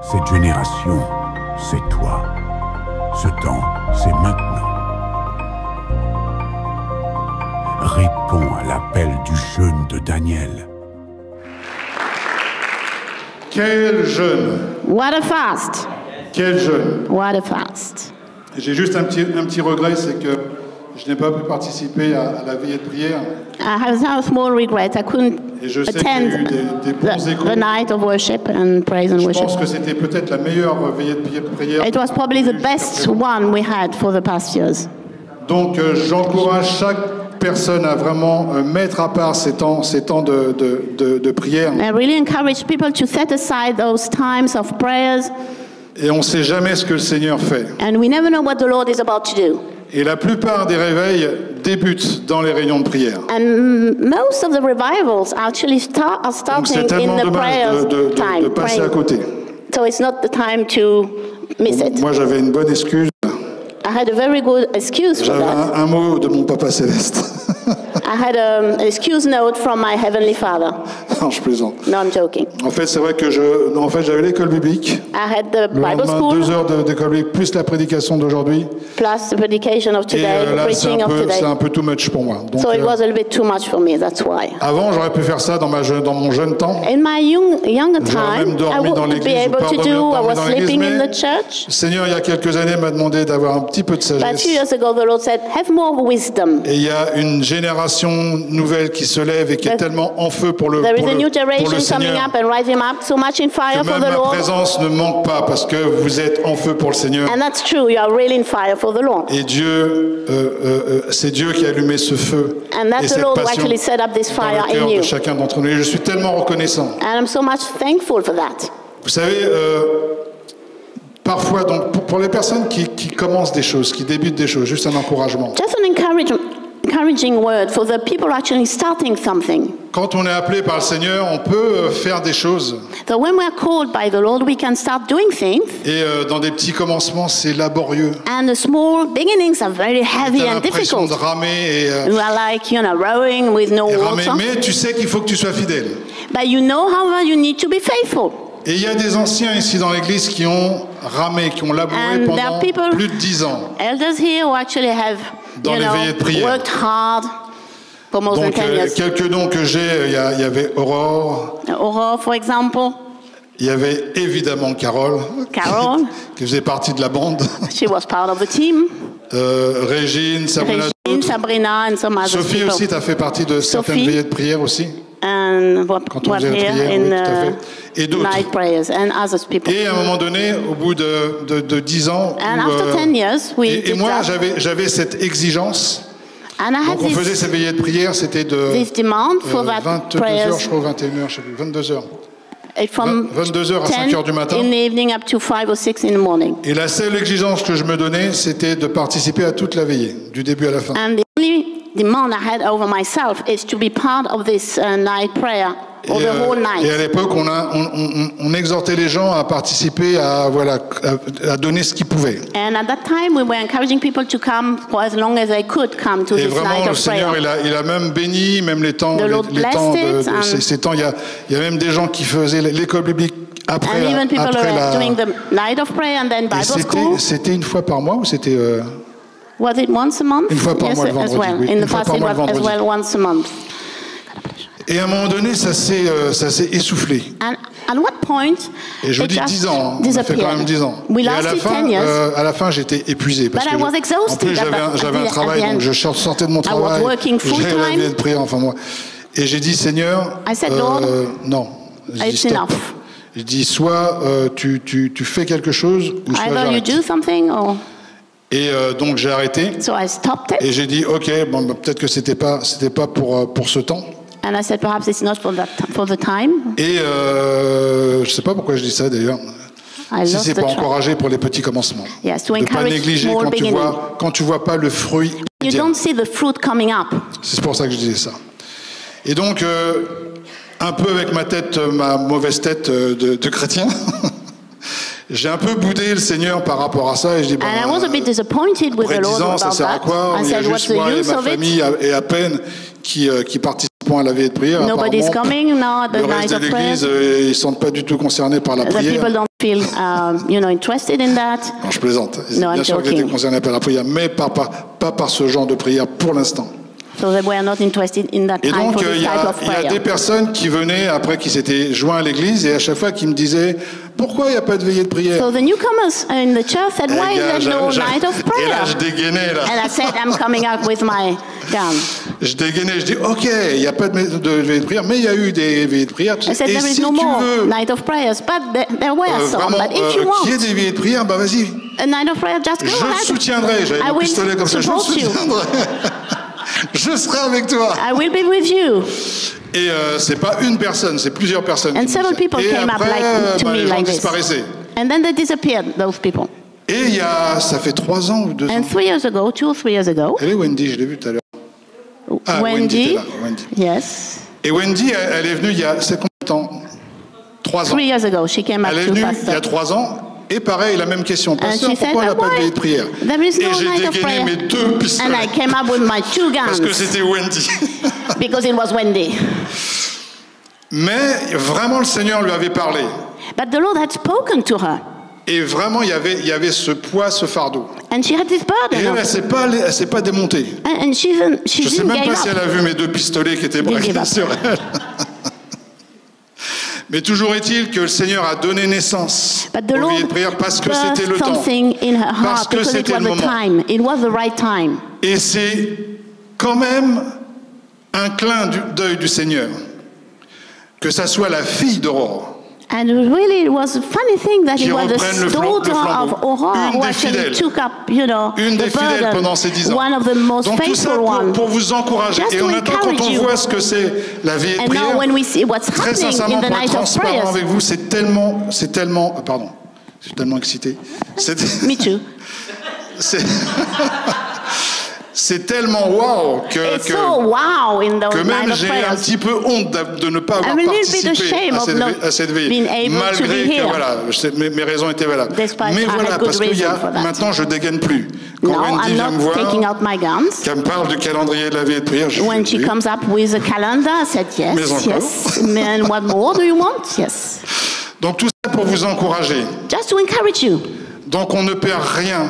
Cette génération, c'est toi. Ce temps, c'est maintenant. Réponds à l'appel du jeûne de Daniel. Quel jeûne! What a fast! Quel jeûne! What a fast! J'ai juste un petit regret, c'est que je n'ai pas pu participer à la veillée de prière. I have a small regret. I couldn't Et je sais qu'il y a eu attend des bons échos. the night of worship and praise and Je worship. pense que c'était peut-être la meilleure veillée de prière. It was probably the best one we had for the past years. Donc j'encourage chaque personne à vraiment mettre à part ces temps de prière. I really encourage people to set aside those times of prayers, Et on ne sait jamais ce que le Seigneur fait. and we never know what the Lord is about to do. Et la plupart des réveils débutent dans les réunions de prière. And most of the revivals actually are Donc starting c'est in tellement the dommage prayer de time, passer à praying. côté. So it's not the time to miss it. Moi j'avais une bonne excuse. I had a very good excuse for J'avais that. un mot de mon papa céleste. I had an excuse note from my Heavenly Father. Non, je plaisante. No, I'm joking. En fait, c'est vrai que j'avais l'école biblique. I had the Le Bible lendemain, school 2 heures d'école biblique, plus la prédication d'aujourd'hui. plus the predication of Et today, the là, c'est preaching of c'est today. un peu too much pour moi. Donc, So it was a little bit too much for me, that's why. avant, j'aurais pu faire ça dans mon jeune temps. In my younger J'aurais même time, I dormi dans wouldn't be l'église, ou able pas to dormi do, I dans was l'église, sleeping in mais the church. le Seigneur, il y a quelques années, m'a demandé d'avoir un petit peu de But 2 sagesse. years ago, the Lord said, have more wisdom. Et il y a une génération nouvelle qui se lève et qui est tellement en feu pour le There is a new pour generation le coming Seigneur. up and rising up, so much in fire Que for même the ma Lord. présence ne manque pas parce que vous êtes en feu pour le Seigneur. And that's true, you are really in fire for the Lord. Et Dieu, c'est Dieu qui a allumé ce feu And et that's the cette Lord who passion actually set up this dans fire le cœur in de you. chacun d'entre nous. Et je suis tellement reconnaissant. And I'm so much thankful for that. Vous savez, parfois, donc, pour les personnes qui commencent des choses, qui débutent des choses, juste un encouragement. Just an encouraging word for the people actually starting something. Quand on est appelé par le Seigneur, on peut faire des choses. So when we are called by the Lord, we can start doing things. Et dans des petits commencements, c'est laborieux. And the small beginnings are very heavy T'as and l'impression difficult. de ramer We are like, rowing with no et ramer, water. mais tu sais qu'il faut que tu sois fidèle. But you know, however, you need to be faithful. Et il y a des anciens ici dans l'église qui ont ramé, qui ont labouré And there pendant are people- plus de 10 ans. Elders here who actually have, Dans les veillées de prière. worked hard for more than Donc 10 years. quelques noms que j'ai, il y avait Aurore, Aurore, for example, il y avait évidemment Carole, Carol, qui faisait partie de la bande, she was part of the team. Régine, Sabrina, Regine, Sabrina, and some other Sophie people. aussi, tu as fait partie de certaines Sophie. veillées de prière aussi, And quand on what faisait la here prière, in oui, tout à fait. Et d'autres. night prayers and other people. Et à un moment donné, au bout de 10 ans, And où, after 10 years, we et did moi that. j'avais cette exigence. And I had Donc on faisait ces veillées de prière, c'était de this demand for that 22h, prayers je crois, 21h, je sais plus, 22h. from 22h à 5h du matin. 10 in the evening up to 5 or 6 in the morning. Et la seule exigence que je me donnais, c'était de participer à toute la veillée, du début à la fin. And the only demand I had over myself is to be part of this night prayer or the whole Et à night. l'époque, on exhortait les gens à participer, à donner ce qu'ils pouvaient. And at that time, we were encouraging people to come for as long as they could come to Et this vraiment, night le of Seigneur, prayer. il a même béni, même les temps, The Lord les temps blessed it, and- ces temps. Il y a même des gens qui faisaient l'école biblique après And even people après were la. doing the night of prayer and then Et Bible school. c'était une fois par mois ou c'était Was it once a month? Une fois par Yes, mois le as vendredi, well. oui. In Une the fois past, par it mois le was as vendredi. well once a month. Et à un moment donné, ça s'est essoufflé. And at what point Et je vous it dis just 10 ans, on a fait disappeared. quand même 10 ans. We Et à la lasted 10 years. à la fin, j'étais épuisé. Parce But que I was exhausted en plus, at j'avais un the travail, end. donc je sortais de mon I was travail. working full J'allais à la time. veillée de prière, enfin moi. Et j'ai dit, Seigneur, I said, Lord, non. J'ai dit, it's stop. enough. Je dis, soit tu fais quelque chose, ou soit Either you j'arrête. do something or... Et donc j'ai arrêté. So I stopped it. Et j'ai dit, ok, bon, bah, peut-être que c'était pas pour ce temps. And I said, perhaps it's not for the time. Et je sais pas pourquoi je dis ça d'ailleurs. I Si lost c'est the pour track. encourager pour les petits commencements. Yes, to De pas encourage négliger small beginning. quand tu vois pas le fruit. You immédiat. don't see the fruit coming up. C'est pour ça que je disais ça. Et donc, un peu avec ma mauvaise tête de chrétien, j'ai un peu boudé le Seigneur par rapport à ça. Et je dis, And I was a bit disappointed with après the 10 Lord ans, ça about sert à that. quoi? I Il y a said, what's juste the moi et use ma of it? famille et à peine qui participent à la veillée de prière. Nobody's coming now at the Le night reste de of prayer. l'Église, ils ne sont pas du tout concernés par la The people prière. don't feel, interested in that. Non, je plaisante. No, Bien I'm sûr qu'ils étaient joking. concernés par la prière, mais pas par ce genre de prière pour l'instant. So they were not interested in that Et time donc, for this il y type of a des prayer. personnes qui venaient après, qui s'étaient joints à l'église, et à chaque fois qui me disaient pourquoi il n'y a pas de veillée de prière. So the newcomers in the church said, why is there no night of Et là, prayer? je dégainais, là. And I said, I'm coming out with my gun. Je dégainais, je dis ok, il n'y a pas de veillée de prière, mais il y a eu des veillées de prière. I said, Et there is si no tu more veux night of prayers, but there were some. vraiment But if you qu'il y ait want des veillées de prière, bah vas-y, a night of prayer, just go je le ahead. soutiendrai. J'avais I mon will pistolet comme ça, je le support you. soutiendrai. Je serai avec toi. I will be with you. Et c'est pas une personne, c'est plusieurs personnes. And qui me several disaient. people Et came up après, to me les gens like this. disparaissaient. And then they disappeared, those people. Et ça fait 3 ans ou 2 ans. And 3 years ago, 2 or 3 years ago, Elle est Wendy, je l'ai vue tout à l'heure. Ah, Wendy était là, Wendy. yes, Et Wendy, elle est venue c'est combien de temps 3 ans. 3 years ago, she came up Elle est to venue il y pastor. a 3 ans. Et pareil, la même question. Pasteur, she said, pourquoi on n'a pas de why? veillée de prière? There is Et no j'ai night of dégainé prayer. mes 2 And I pistolets. came up with my 2 Parce que guns c'était Wendy. because it was Wendy. Mais vraiment, le Seigneur lui avait parlé. But the Lord had spoken to her. Et vraiment, il y avait ce poids, ce fardeau. And she had this Et burden. elle s'est pas démontée. And she Je ne sais didn't même give pas si elle up. a vu mes 2 pistolets qui étaient Didn't braqués give up. sur elle. Mais toujours est-il que le Seigneur a donné naissance But the aux veillées Lord de prière parce que c'était le birthed temps. something in her Parce heart que because it c'était was le the moment. time. It was the right time. Et c'est quand même un clin d'œil du Seigneur que ça soit la fille d'Aurore And really, it was a funny thing that qui it was reprenne the le daughter flambeau. of Aurora Une who des actually fidèles. took up, une the des fidèles burden. pendant ces 10 ans. One of the most Donc tout ça faithful ones. pour vous encourager. Just Et to en même temps, quand encourage on you. voit ce que c'est la veillée de And prière, now when we see what's très happening sincèrement, in the pour être night of transparent prayers, avec vous, c'est tellement, pardon, je suis tellement excité. me too. C'est tellement wow It's so wow in que those même night of j'ai un prayers. petit peu honte de ne pas avoir I'm a little bit participé ashamed of not à cette veillée, being able to malgré be que here. voilà, mes raisons étaient valables. Despite Mais I voilà, had good parce que reason for that. maintenant je dégaine plus. Quand Now Wendy I'm vient me not taking voir, out my guns. qu'elle me parle du calendrier de la veillée de prière, je When fais she oui. comes up with a calendar, I said yes, Mais encore? yes. And what more do you want? Yes. Donc tout ça pour vous encourager. Just to encourage you. Donc on ne perd rien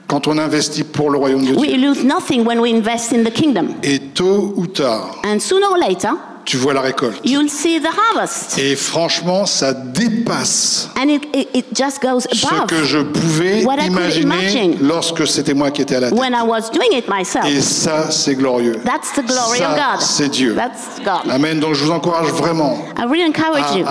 quand on investit pour le royaume de Dieu. We lose nothing when we invest in the kingdom. Et tôt ou tard, And sooner or later, tu vois la récolte. you'll see the harvest. Et franchement, ça dépasse And it just goes ce above que je pouvais what I could imaginer imagine lorsque c'était moi qui étais à la tête. when I was doing it myself. Et ça, c'est glorieux. That's the glory Ça, of God. c'est Dieu. That's God. Amen. Donc je vous encourage vraiment I really encourage you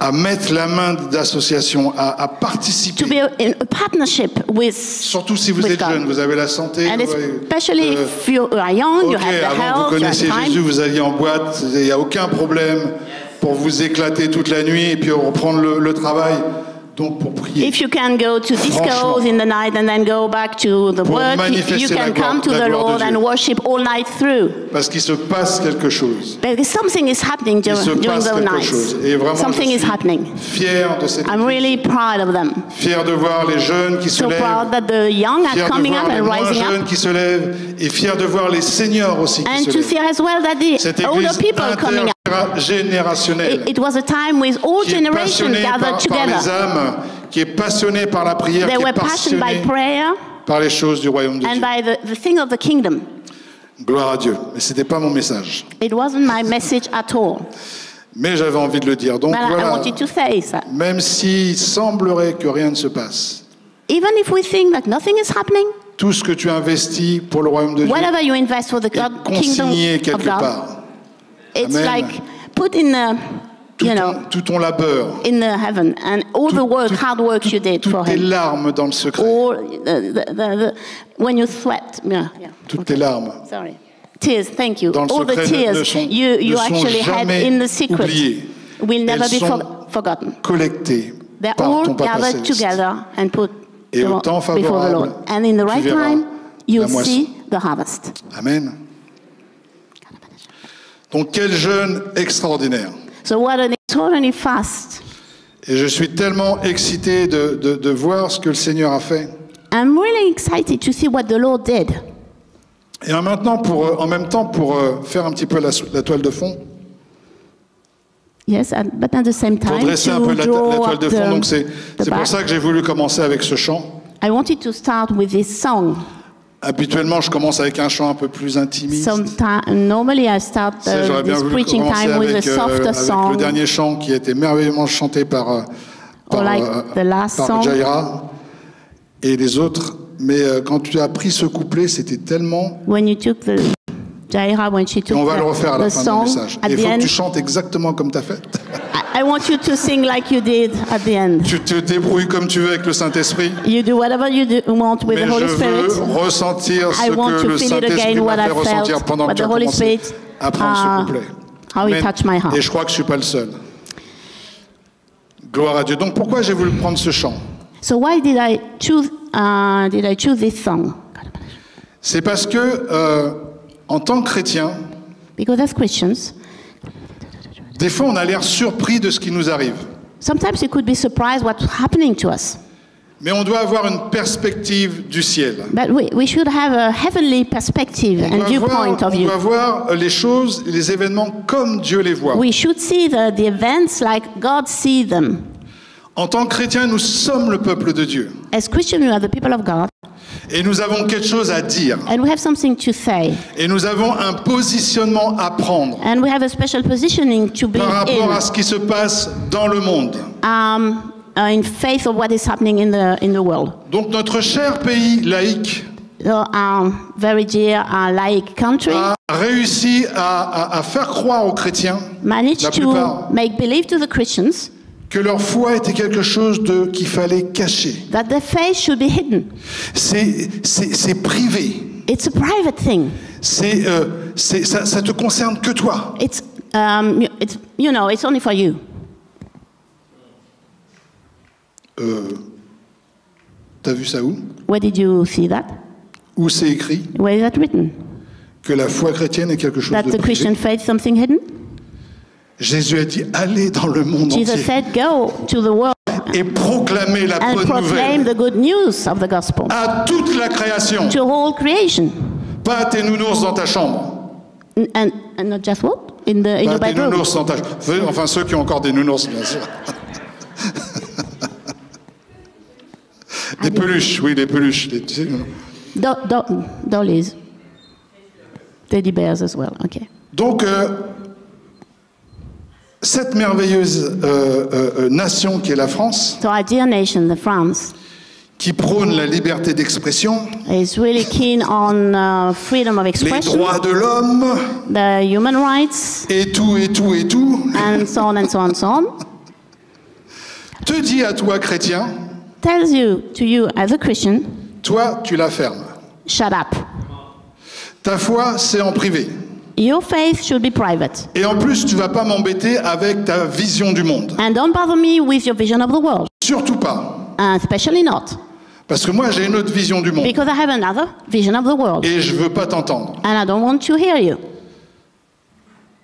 à mettre la main d'association, à to participer. be in a partnership with Surtout si vous with êtes God. jeune, vous avez la santé. And vous avez, especially if you are young, you ok, have the avant que vous health, you have connaissiez Jésus, time. vous alliez en boîte, il n'y a aucun problème pour vous éclater toute la nuit et puis reprendre le travail. Donc pour prier. If you can go to discos Franchement. in the night and then go back to the Pour work, manifester you la can come to gloire the de Lord Dieu. and worship all night through. Parce qu'il se passe quelque chose. Because something is happening Il se during passe those quelque nights. chose. Et vraiment, Something je is suis happening. fier de cette I'm église. really proud of them. Fier de voir les jeunes qui se So lèvent. proud that the young Fier are de coming voir up les and moins rising jeunes up. qui se lèvent. Et fier de voir les seniors aussi qui And se to lèvent. see as well that the Cette older église people coming up. intergénérationnelle. It was a time with all Qui est generations passionnée gathered par les together. âmes, qui est passionnée par la prière, They qui were est passionate by passionnée prayer par les choses du royaume de and Dieu. by the thing of the kingdom. Gloire à Dieu. Mais ce n'était pas mon message. It wasn't my message at all. Mais j'avais envie de le dire. Donc But I voilà, wanted to say that. même s'il semblerait que rien ne se passe, Even if we think that nothing is happening, tout ce que tu investis pour le royaume de Dieu whatever you invest for the est God, consigné kingdom of quelque God, part. it's Amen. like put in the, Tout ton labeur, in the heaven and all the work, hard work you did for toutes tes him. larmes dans le secret, All when you sweat, yeah. toutes tes larmes Sorry. Tears, thank you. dans le All the secret tears ne you sont actually had jamais in the secret oubliées. will never Elles be sont forgotten. collectées They're par all ton Papa gathered Céleste. together and put Et au temps before the favorable, Lord. And in the tu right verras time, you'll la moisson. see the harvest. Amen. Donc quel jeûne extraordinaire. So what an extraordinary fast. Et je suis tellement excité de voir ce que le Seigneur a fait. I'm really excited to see what the Lord did. Et en même temps, pour faire un petit peu la toile de fond, Yes, but at the same pour time, dresser un peu to la draw toile up de fond, donc c'est the pour back. ça que j'ai voulu commencer avec ce chant. I wanted to start with this song. Habituellement, je commence avec un chant un peu plus intimiste. Normally, I start J'aurais bien this voulu preaching commencer time with a softer avec song, le dernier chant qui a été merveilleusement chanté par or like the last song. Jaira et les autres. Mais quand tu as pris ce couplet, c'était tellement... When you took the Jaira, when she Et took on va le refaire à la the fin du song, message. at Et il the faut que end, tu chantes exactement comme tu as fait. I want you to sing like you did at the end. Tu te débrouilles comme tu veux avec le Saint-Esprit. You do whatever you want with Mais the Holy je Spirit. veux ressentir ce I want que to le feel it Saint-Esprit again, what m'a fait I ressentir felt, pendant que what tu the as Holy commencé Spirit, à prendre ce couplet. how he Amen. touched my heart. Et je crois que je ne suis pas le seul. Gloire à Dieu. Donc pourquoi j'ai voulu prendre ce chant? So why did I choose this song? C'est parce que, en tant que chrétien, Because as Christians, des fois on a l'air surpris de ce qui nous arrive. sometimes you could be surprised what's happening to us. Mais on doit avoir une perspective du ciel. But we should have a heavenly perspective and viewpoint of On you. doit voir les choses, les événements comme Dieu les voit. We should see the events like God sees them. En tant que chrétien, nous sommes le peuple de Dieu. As Christians, we are the people of God, Et nous avons quelque chose à dire. and we have something to say. Et nous avons un positionnement à prendre And we have a special positioning to be par rapport à in, ce qui se passe dans le monde. in faith of what is happening in the world. Donc notre cher pays laïque So, very dear laic country a réussi à faire croire aux chrétiens managed la to plupart make believe to the Christians que leur foi était quelque chose qu'il fallait cacher. that their faith should be hidden. C'est privé. It's a private thing. Ça te concerne que toi. It's it's only for you. T'as vu ça où? Where did you see that? Où c'est écrit Where is that written? que la foi chrétienne est quelque chose That de the Christian privé? faith something hidden? Jésus a dit allez dans le monde Jesus entier said, "Go to the world et proclamez la and bonne proclaim nouvelle the good news of the gospel à toute la création, to all creation, pas à tes nounours dans ta chambre, and not just what in pas your à tes bedroom." nounours dans ta chambre. Enfin ceux qui ont encore des nounours bien sûr. Des peluches, oui, des peluches. Tu sais, Dollies, teddy bears as well. Okay. donc, cette merveilleuse nation qui est la France, So our dear nation, the France, qui prône la liberté d'expression, is really keen on freedom of les expression, droits de l'homme, the human rights, et tout, and so on and so on and so on, te dit à toi, chrétien, tells you to you as a Christian, toi, tu la fermes. shut up. Ta foi, c'est en privé. Your faith should be private. Et en plus, tu vas pas m'embêter avec ta vision du monde. And don't bother me with your vision of the world, Surtout pas. especially not, Parce que moi, j'ai une autre vision du monde. because I have another vision of the world, Et je veux pas t'entendre. and I don't want to hear you.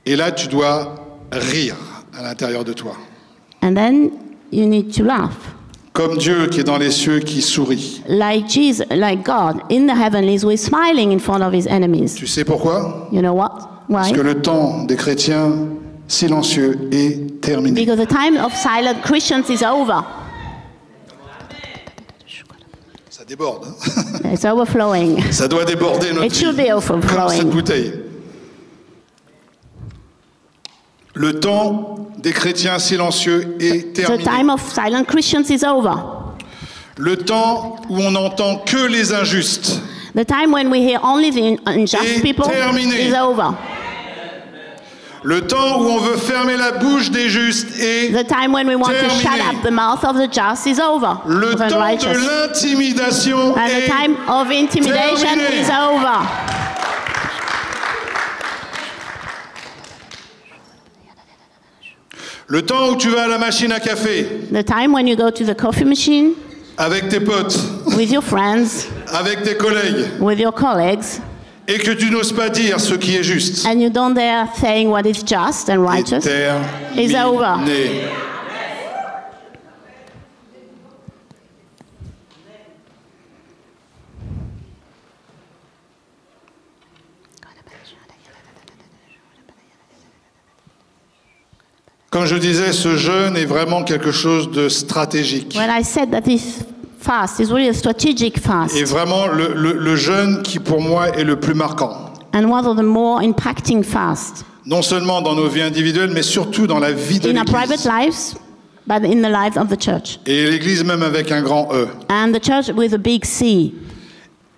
Et là, tu dois rire à l'intérieur de toi. And then you need to laugh. Comme Dieu qui est dans les cieux qui sourit. Like Jesus, like God in the heavenlies, who is smiling in front of his enemies. Tu sais pourquoi? You know what? Parce Why? que le temps des chrétiens silencieux est terminé. Because the time of silent Christians is over. Ça déborde. Hein. It's overflowing. Ça doit déborder notre It should vie, be comme cette overflowing. bouteille. Le temps des chrétiens silencieux est The terminé. time of silent Christians is over. Le temps où on n'entend que les injustes The time when we hear only the unjust est people terminé. is over. Le temps où on veut fermer la bouche des justes est The time when we want to shut terminé. up the mouth of the just is over. Le Of the temps righteous. de l'intimidation And the est time of intimidation terminé. is over. le temps où tu vas à la machine à café The time when you go to the coffee machine avec tes potes, with your friends, avec tes collègues, with your colleagues, et que tu n'oses pas dire ce qui est juste. and you don't dare saying what is just and righteous. Terminé. Is over. Comme je disais, ce jeûne est vraiment quelque chose de stratégique. When I said that this fast is really a strategic fast Et vraiment le jeûne qui pour moi est le plus marquant. and one of the more impacting fasts Non seulement dans nos vies individuelles, mais surtout dans la vie de in our private l'Église. lives, but in the lives of the church. Et l'Église même avec un grand E. And the church with a big C.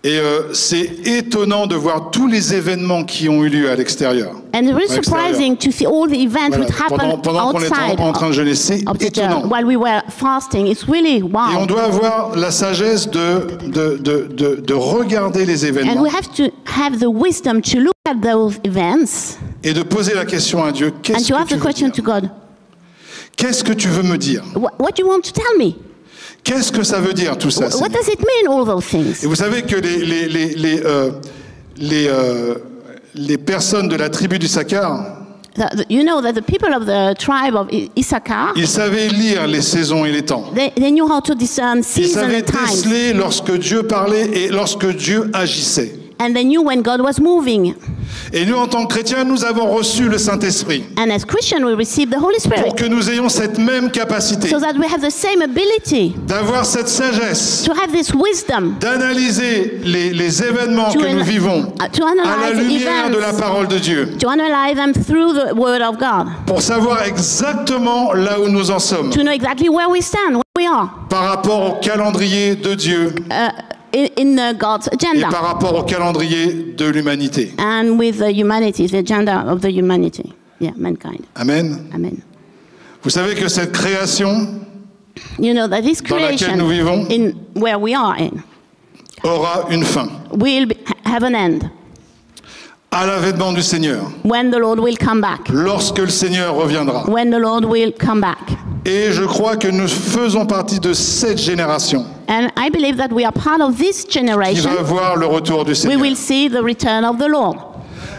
Et c'est étonnant de voir tous les événements qui ont eu lieu à l'extérieur. And it's really À l'extérieur. surprising to see all the events Voilà. which happen Pendant qu'on est outside en train de jeûner, c'est of the étonnant. church. While we were fasting, it's really Et on wow. doit avoir la sagesse de regarder les And événements we have to have the wisdom to look at those events et de poser la question à Dieu, and qu'est-ce to que ask tu the veux question dire? to God, Qu'est-ce que tu veux me dire? what do you want to tell me? Qu'est-ce que ça veut dire tout ça? What Seigneur? does it mean, all those things? Et vous savez que les personnes de la tribu d'Issachar, You know that the people of the tribe of Issachar, ils savaient lire les saisons et les temps. they knew how to discern Ils season savaient and times. déceler lorsque Dieu parlait et lorsque Dieu agissait. And they knew when God was moving. Et nous, en tant que chrétiens, nous avons reçu le Saint-Esprit And as Christians, we receive the Holy pour Spirit que nous ayons cette même capacité so that we have the same ability d'avoir cette sagesse, to have this wisdom d'analyser les événements to, que nous vivons to à la analyze lumière de la events, parole de Dieu, to analyze them through the Word of God, pour savoir exactement là où nous en sommes to know exactly where we stand, where we are par rapport au calendrier de Dieu in God's et agenda par rapport au calendrier de l'humanité. and with the humanity, the agenda of the humanity. Yeah, mankind. Amen. Amen. Vous savez que cette création You know that this dans laquelle creation nous vivons in where we are in aura une fin will have an end à l'avènement du Seigneur, when the Lord will come back. lorsque le Seigneur reviendra. When the Lord will come back. Et je crois que nous faisons partie de cette génération And I believe that we are part of this qui generation. va voir le retour du We Seigneur. will see the return of the Lord.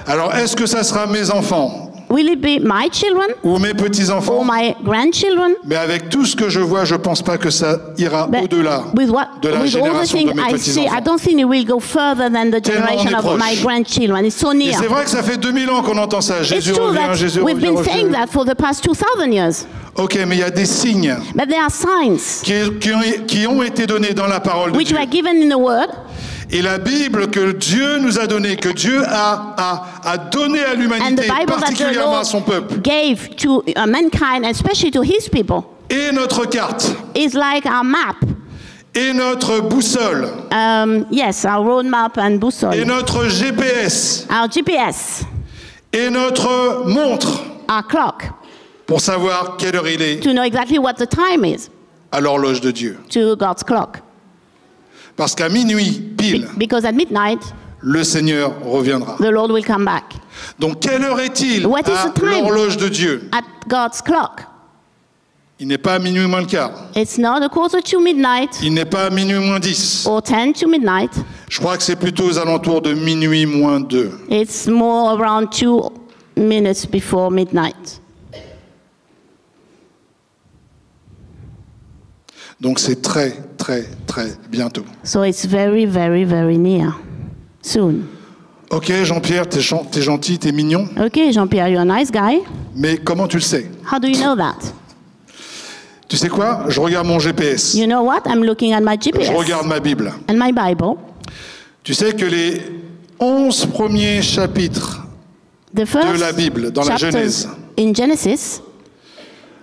Alors, est-ce que ça sera mes enfants Will it be my children ou mes or petits-enfants? my grandchildren? Mais avec tout ce que je vois, je ne pense pas que ça ira But au-delà with de la all the génération things de mes I see, I petits-enfants. don't think it will go further than the Tellement on generation est of my proche. grandchildren. It's so Et near. c'est vrai que ça fait 2000 ans qu'on entend ça. It's Jésus true revient, that Jésus we've revient. been saying that for the past 2,000 years. Ok, mais il y a des signes But there are signs qui ont été donnés dans la parole de which Dieu. were given in the Word. Et la Bible que Dieu nous a donnée, que Dieu a donnée à And l'humanité, the Bible that the particulièrement à son peuple, Lord gave to mankind, especially to His people, et notre carte, is like our map. et notre boussole, Yes, our roadmap and et boussole, notre GPS, our GPS, et notre montre, our clock, pour savoir quelle heure il est to know exactly what the time is, à l'horloge de Dieu. to God's clock. Parce qu'à minuit, pile, Because at midnight, le Seigneur reviendra. the Lord will come back. Donc, quelle heure est-il What is à the time? l'horloge de Dieu? At God's clock. Il n'est pas à minuit moins le quart. It's not a quarter to midnight Il n'est pas à minuit moins 10. or 10 to midnight. Je crois que c'est plutôt aux alentours de minuit moins 2. It's more around 2 minutes before midnight. Donc c'est très, très, très bientôt. So it's very, very, very near. Soon. Ok, Jean-Pierre, t'es gentil, t'es mignon, Okay, Jean-Pierre, you're a nice guy. mais comment tu le sais? How do you know that? Tu sais quoi? Je regarde mon GPS. You know what? I'm looking at my Je GPS regarde ma Bible. and my Bible. Tu sais que les 11 premiers chapitres The first la Bible, dans la chapters Genèse. in Genesis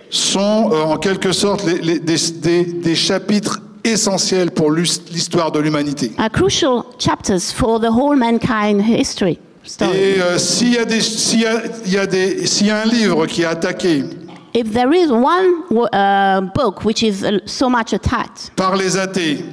sont en quelque sorte des chapitres essentiels pour l'histoire de l'humanité. are crucial chapters for the whole mankind history story. Et s'il y a un livre qui est attaqué If there is one book which is so much attacked par les athées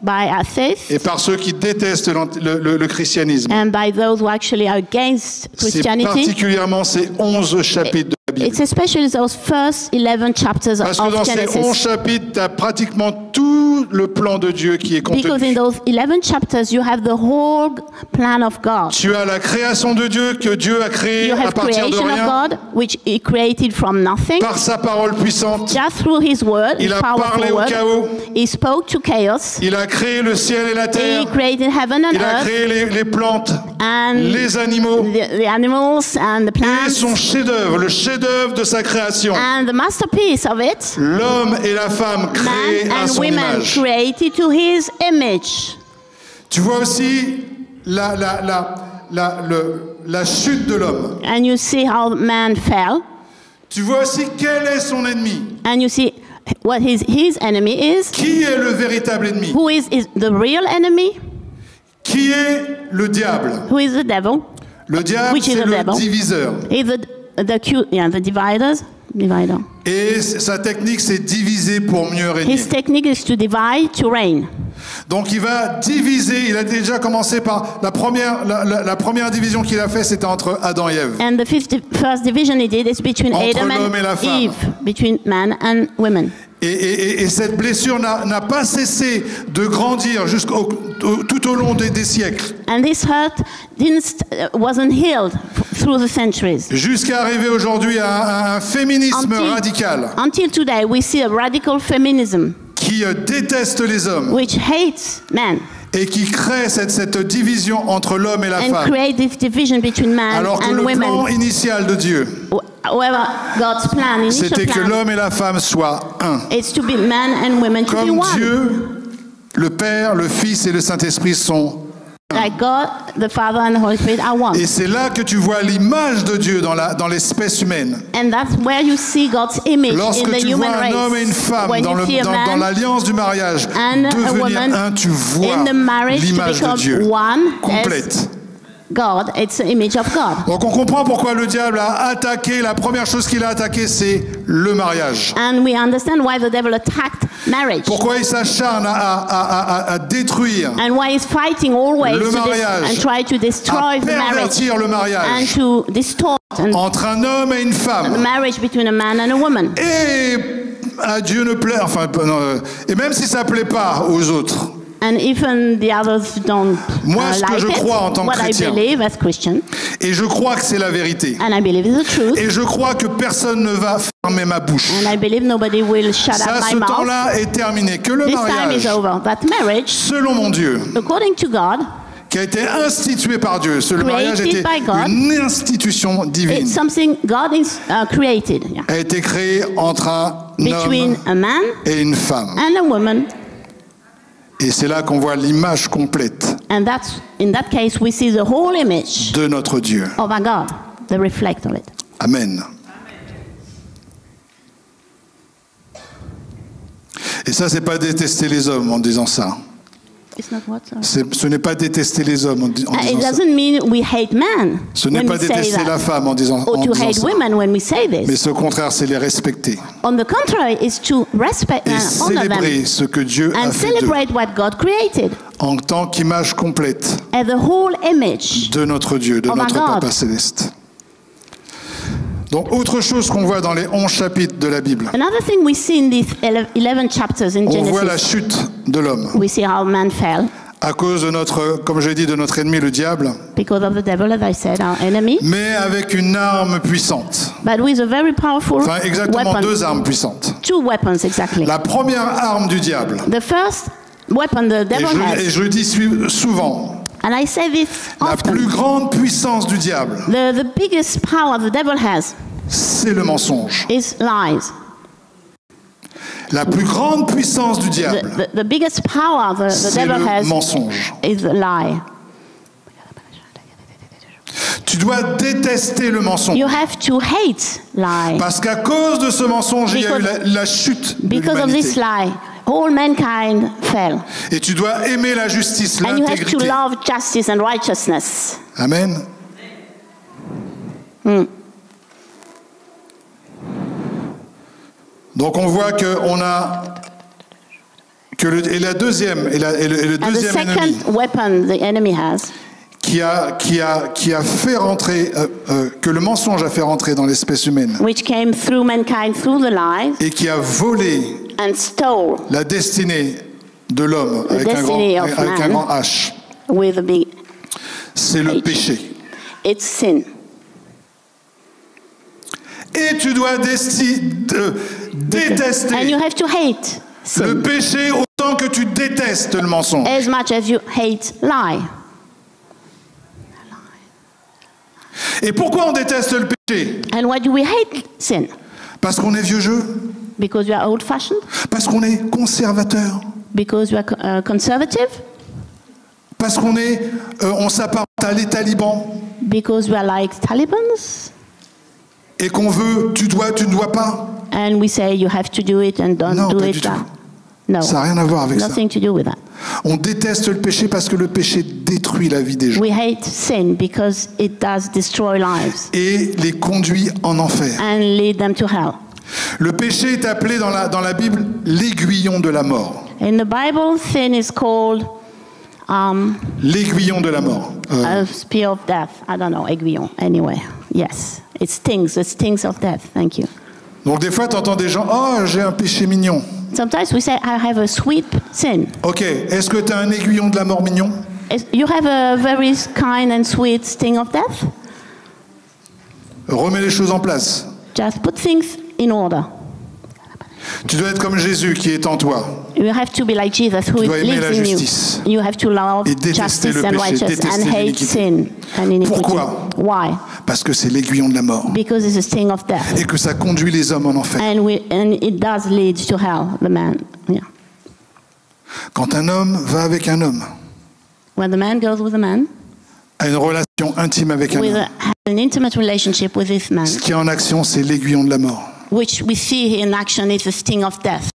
by atheists et par ceux qui détestent le christianisme, and by those who actually are against c'est Christianity, particulièrement ces 11 chapitres de la Bible. it's especially those first 11 chapters Parce que dans of ces 11 Genesis. chapitres, tu as pratiquement tout le plan de Dieu qui est Because in contenu. those 11 chapters you have the whole plan of God. Tu as la création de Dieu que Dieu a créée You à have partir de creation of rien, God, which He created from nothing. par sa parole puissante. Just through His word, His Il a parlé powerful au word, chaos. He spoke to chaos. Il a créé le ciel et la He terre. created heaven and Il a earth créé les plantes, and les animaux. the animals and the Et plants. son chef-d'œuvre, le chef-d'œuvre chef-d'œuvre de sa création. And the masterpiece of it, L'homme et la femme créés man à and son women image. created to his image. Tu vois aussi la chute de l'homme. And you see how man fell. Tu vois aussi quel est son ennemi. And you see what his enemy is. Qui est le véritable ennemi? Who is the real enemy? Qui est le diable? Who is the devil? Le diable, Which is c'est the le devil? diviseur. Is the divider. Et sa technique, c'est diviser pour mieux régner. His technique is to divide, to reign. Donc il va diviser, il a déjà commencé par la première division qu'il a fait, c'était entre Adam et Ève. And the first division he did is between Entre Adam l'homme et la and femme. Eve, between man and women. Et cette blessure n'a pas cessé de grandir tout au long des siècles. And this hurt wasn't healed through the centuries. Jusqu'à arriver aujourd'hui à un féminisme radical Until today, we see a radical feminism qui déteste les hommes which hates men et qui crée cette division entre l'homme et la and femme. create this division between man Alors que and le women. plan initial de Dieu, However, God's plan, initial c'était que plan, l'homme et la femme soient un. is to be man and women to be Comme one. Dieu, le Père, le Fils et le Saint-Esprit sont. Like God, the Father and the Holy Spirit are one. Et c'est là que tu vois l'image de Dieu dans l'espèce humaine. And that's where you see God's image in Lorsque the tu human vois race. un homme et une femme When dans you see a dans man l'alliance du mariage and a devenir woman un, tu vois in the marriage to l'image de become Dieu one complète. as God, it's the image of God. Donc on comprend pourquoi le diable a attaqué, la première chose qu'il a attaqué, c'est le mariage. And we understand why the devil attacked marriage. Pourquoi il s'acharne à détruire, And why he's fighting always Le mariage, and try to destroy à the marriage pervertir le and mariage to distort entre un homme et une the femme. marriage between a man and a woman. Et à Dieu ne plaît, et même si ça plaît pas aux autres. And even the others don't Moi, ce que like je it, crois en tant que what I chrétien. believe as Christian, Et je crois que c'est la vérité. and I believe it's the truth, Et je crois que personne ne va fermer ma bouche. and I believe nobody will shut Ça, up ce my mouth. temps-là est terminé. Que le This time mariage, is over. That marriage, selon mon Dieu, according to God, qui a été institué par Dieu, le mariage Created était by God. une institution divine, it's something God created. Yeah. a été créé entre un Between homme a man et une femme. and a woman. Et c'est là qu'on voit l'image complète And in that case, we see the whole image de notre Dieu. of our God, the reflect of it. Amen. Et ça, c'est pas détester les hommes en disant ça. It's not what? Sorry. Ce n'est pas détester les hommes en disant It ça. doesn't mean we hate man Ce n'est when pas we say détester la that, femme en disant or to hate ça. women when we say Mais this. au contraire, c'est les respecter On the contrary, it's to respect et and honor célébrer them ce que Dieu a and fait d'eux celebrate what God created en tant qu'image complète as the whole image. de notre Dieu, de Oh my notre God. Papa Céleste. Donc, autre chose qu'on voit dans les 11 chapitres de la Bible, Another thing we see in these 11 chapters in on voit la Genesis, chute de l'homme we see how man fell à cause de comme j'ai dit, de notre ennemi, le diable, because of the devil, as I said, our enemy, mais avec une arme puissante. but with a very powerful Enfin, exactement weapon. deux armes puissantes. Two weapons, exactly. La première arme du diable, The first weapon the et devil je has, le dis souvent, and I say this la often, plus grande puissance du diable, the biggest power the devil has c'est le mensonge. is lies. La plus grande puissance du diable, The biggest power the c'est devil le has mensonge. is a lie. Tu dois détester le mensonge. You have to hate lie. Parce qu'à cause de ce mensonge, il y a eu la chute de Because of this l'humanité. lie, all mankind fell. Et tu dois aimer la justice, And you have to l'intégrité. love justice and righteousness. Amen. Donc on voit que on a et le deuxième And the ennemi second weapon the enemy has qui a fait rentrer que le mensonge a fait rentrer dans l'espèce humaine which came through mankind through the lies et qui a volé and stole la destinée de l'homme avec destiny of un man. grand H. with a big C'est le H. péché. it's sin. Et tu dois détester And you have to hate le sin péché autant que tu détestes le mensonge. as much as you hate lie. Et pourquoi on déteste le péché? And why do we hate sin? Parce qu'on est vieux jeu? Because we are old-fashioned? Parce qu'on est conservateur? Because we are conservative? Parce qu'on on s'apparente à les talibans? Because we are like Talibans? Et qu'on veut, tu dois, tu ne dois pas? And we say you have to do it and don't Non, do pas it. du tout. No, Ça n'a rien à voir avec ça. nothing to do with that. On déteste le péché parce que le péché détruit la vie des gens We hate sin because it does destroy lives et les conduit en enfer. and lead them to hell. Le péché est appelé dans la Bible l'aiguillon de la mort. In the Bible, sin is called L'aiguillon de la mort. a spear of death. I don't know, aiguillon. Anyway, yes, it stings. It stings of death. Thank you. Donc des fois, tu entends des gens, oh, j'ai un péché mignon. Sometimes we say, I have a sweet sin. Ok, est-ce que tu as un aiguillon de la mort mignon? You have a very kind and sweet sting of death? Remets les choses en place. Just put things in order. Tu dois être comme Jésus qui est en toi. You have to be like Jesus who Tu dois aimer lives la in justice. you. You have to love Et détester justice le and péché, righteousness détester and hate l'iniquité. sin and iniquity. Pourquoi? Why? Parce que c'est l'aiguillon de la mort. Because it's a sting of death. Et que ça conduit les hommes en enfer. And it does lead to hell, the man. Yeah. Quand un homme va avec un homme, When the man goes with a man, a une relation intime avec un with homme, an intimate relationship with this man, ce qui est en action, c'est l'aiguillon de la mort. which we see in action is the sting of death.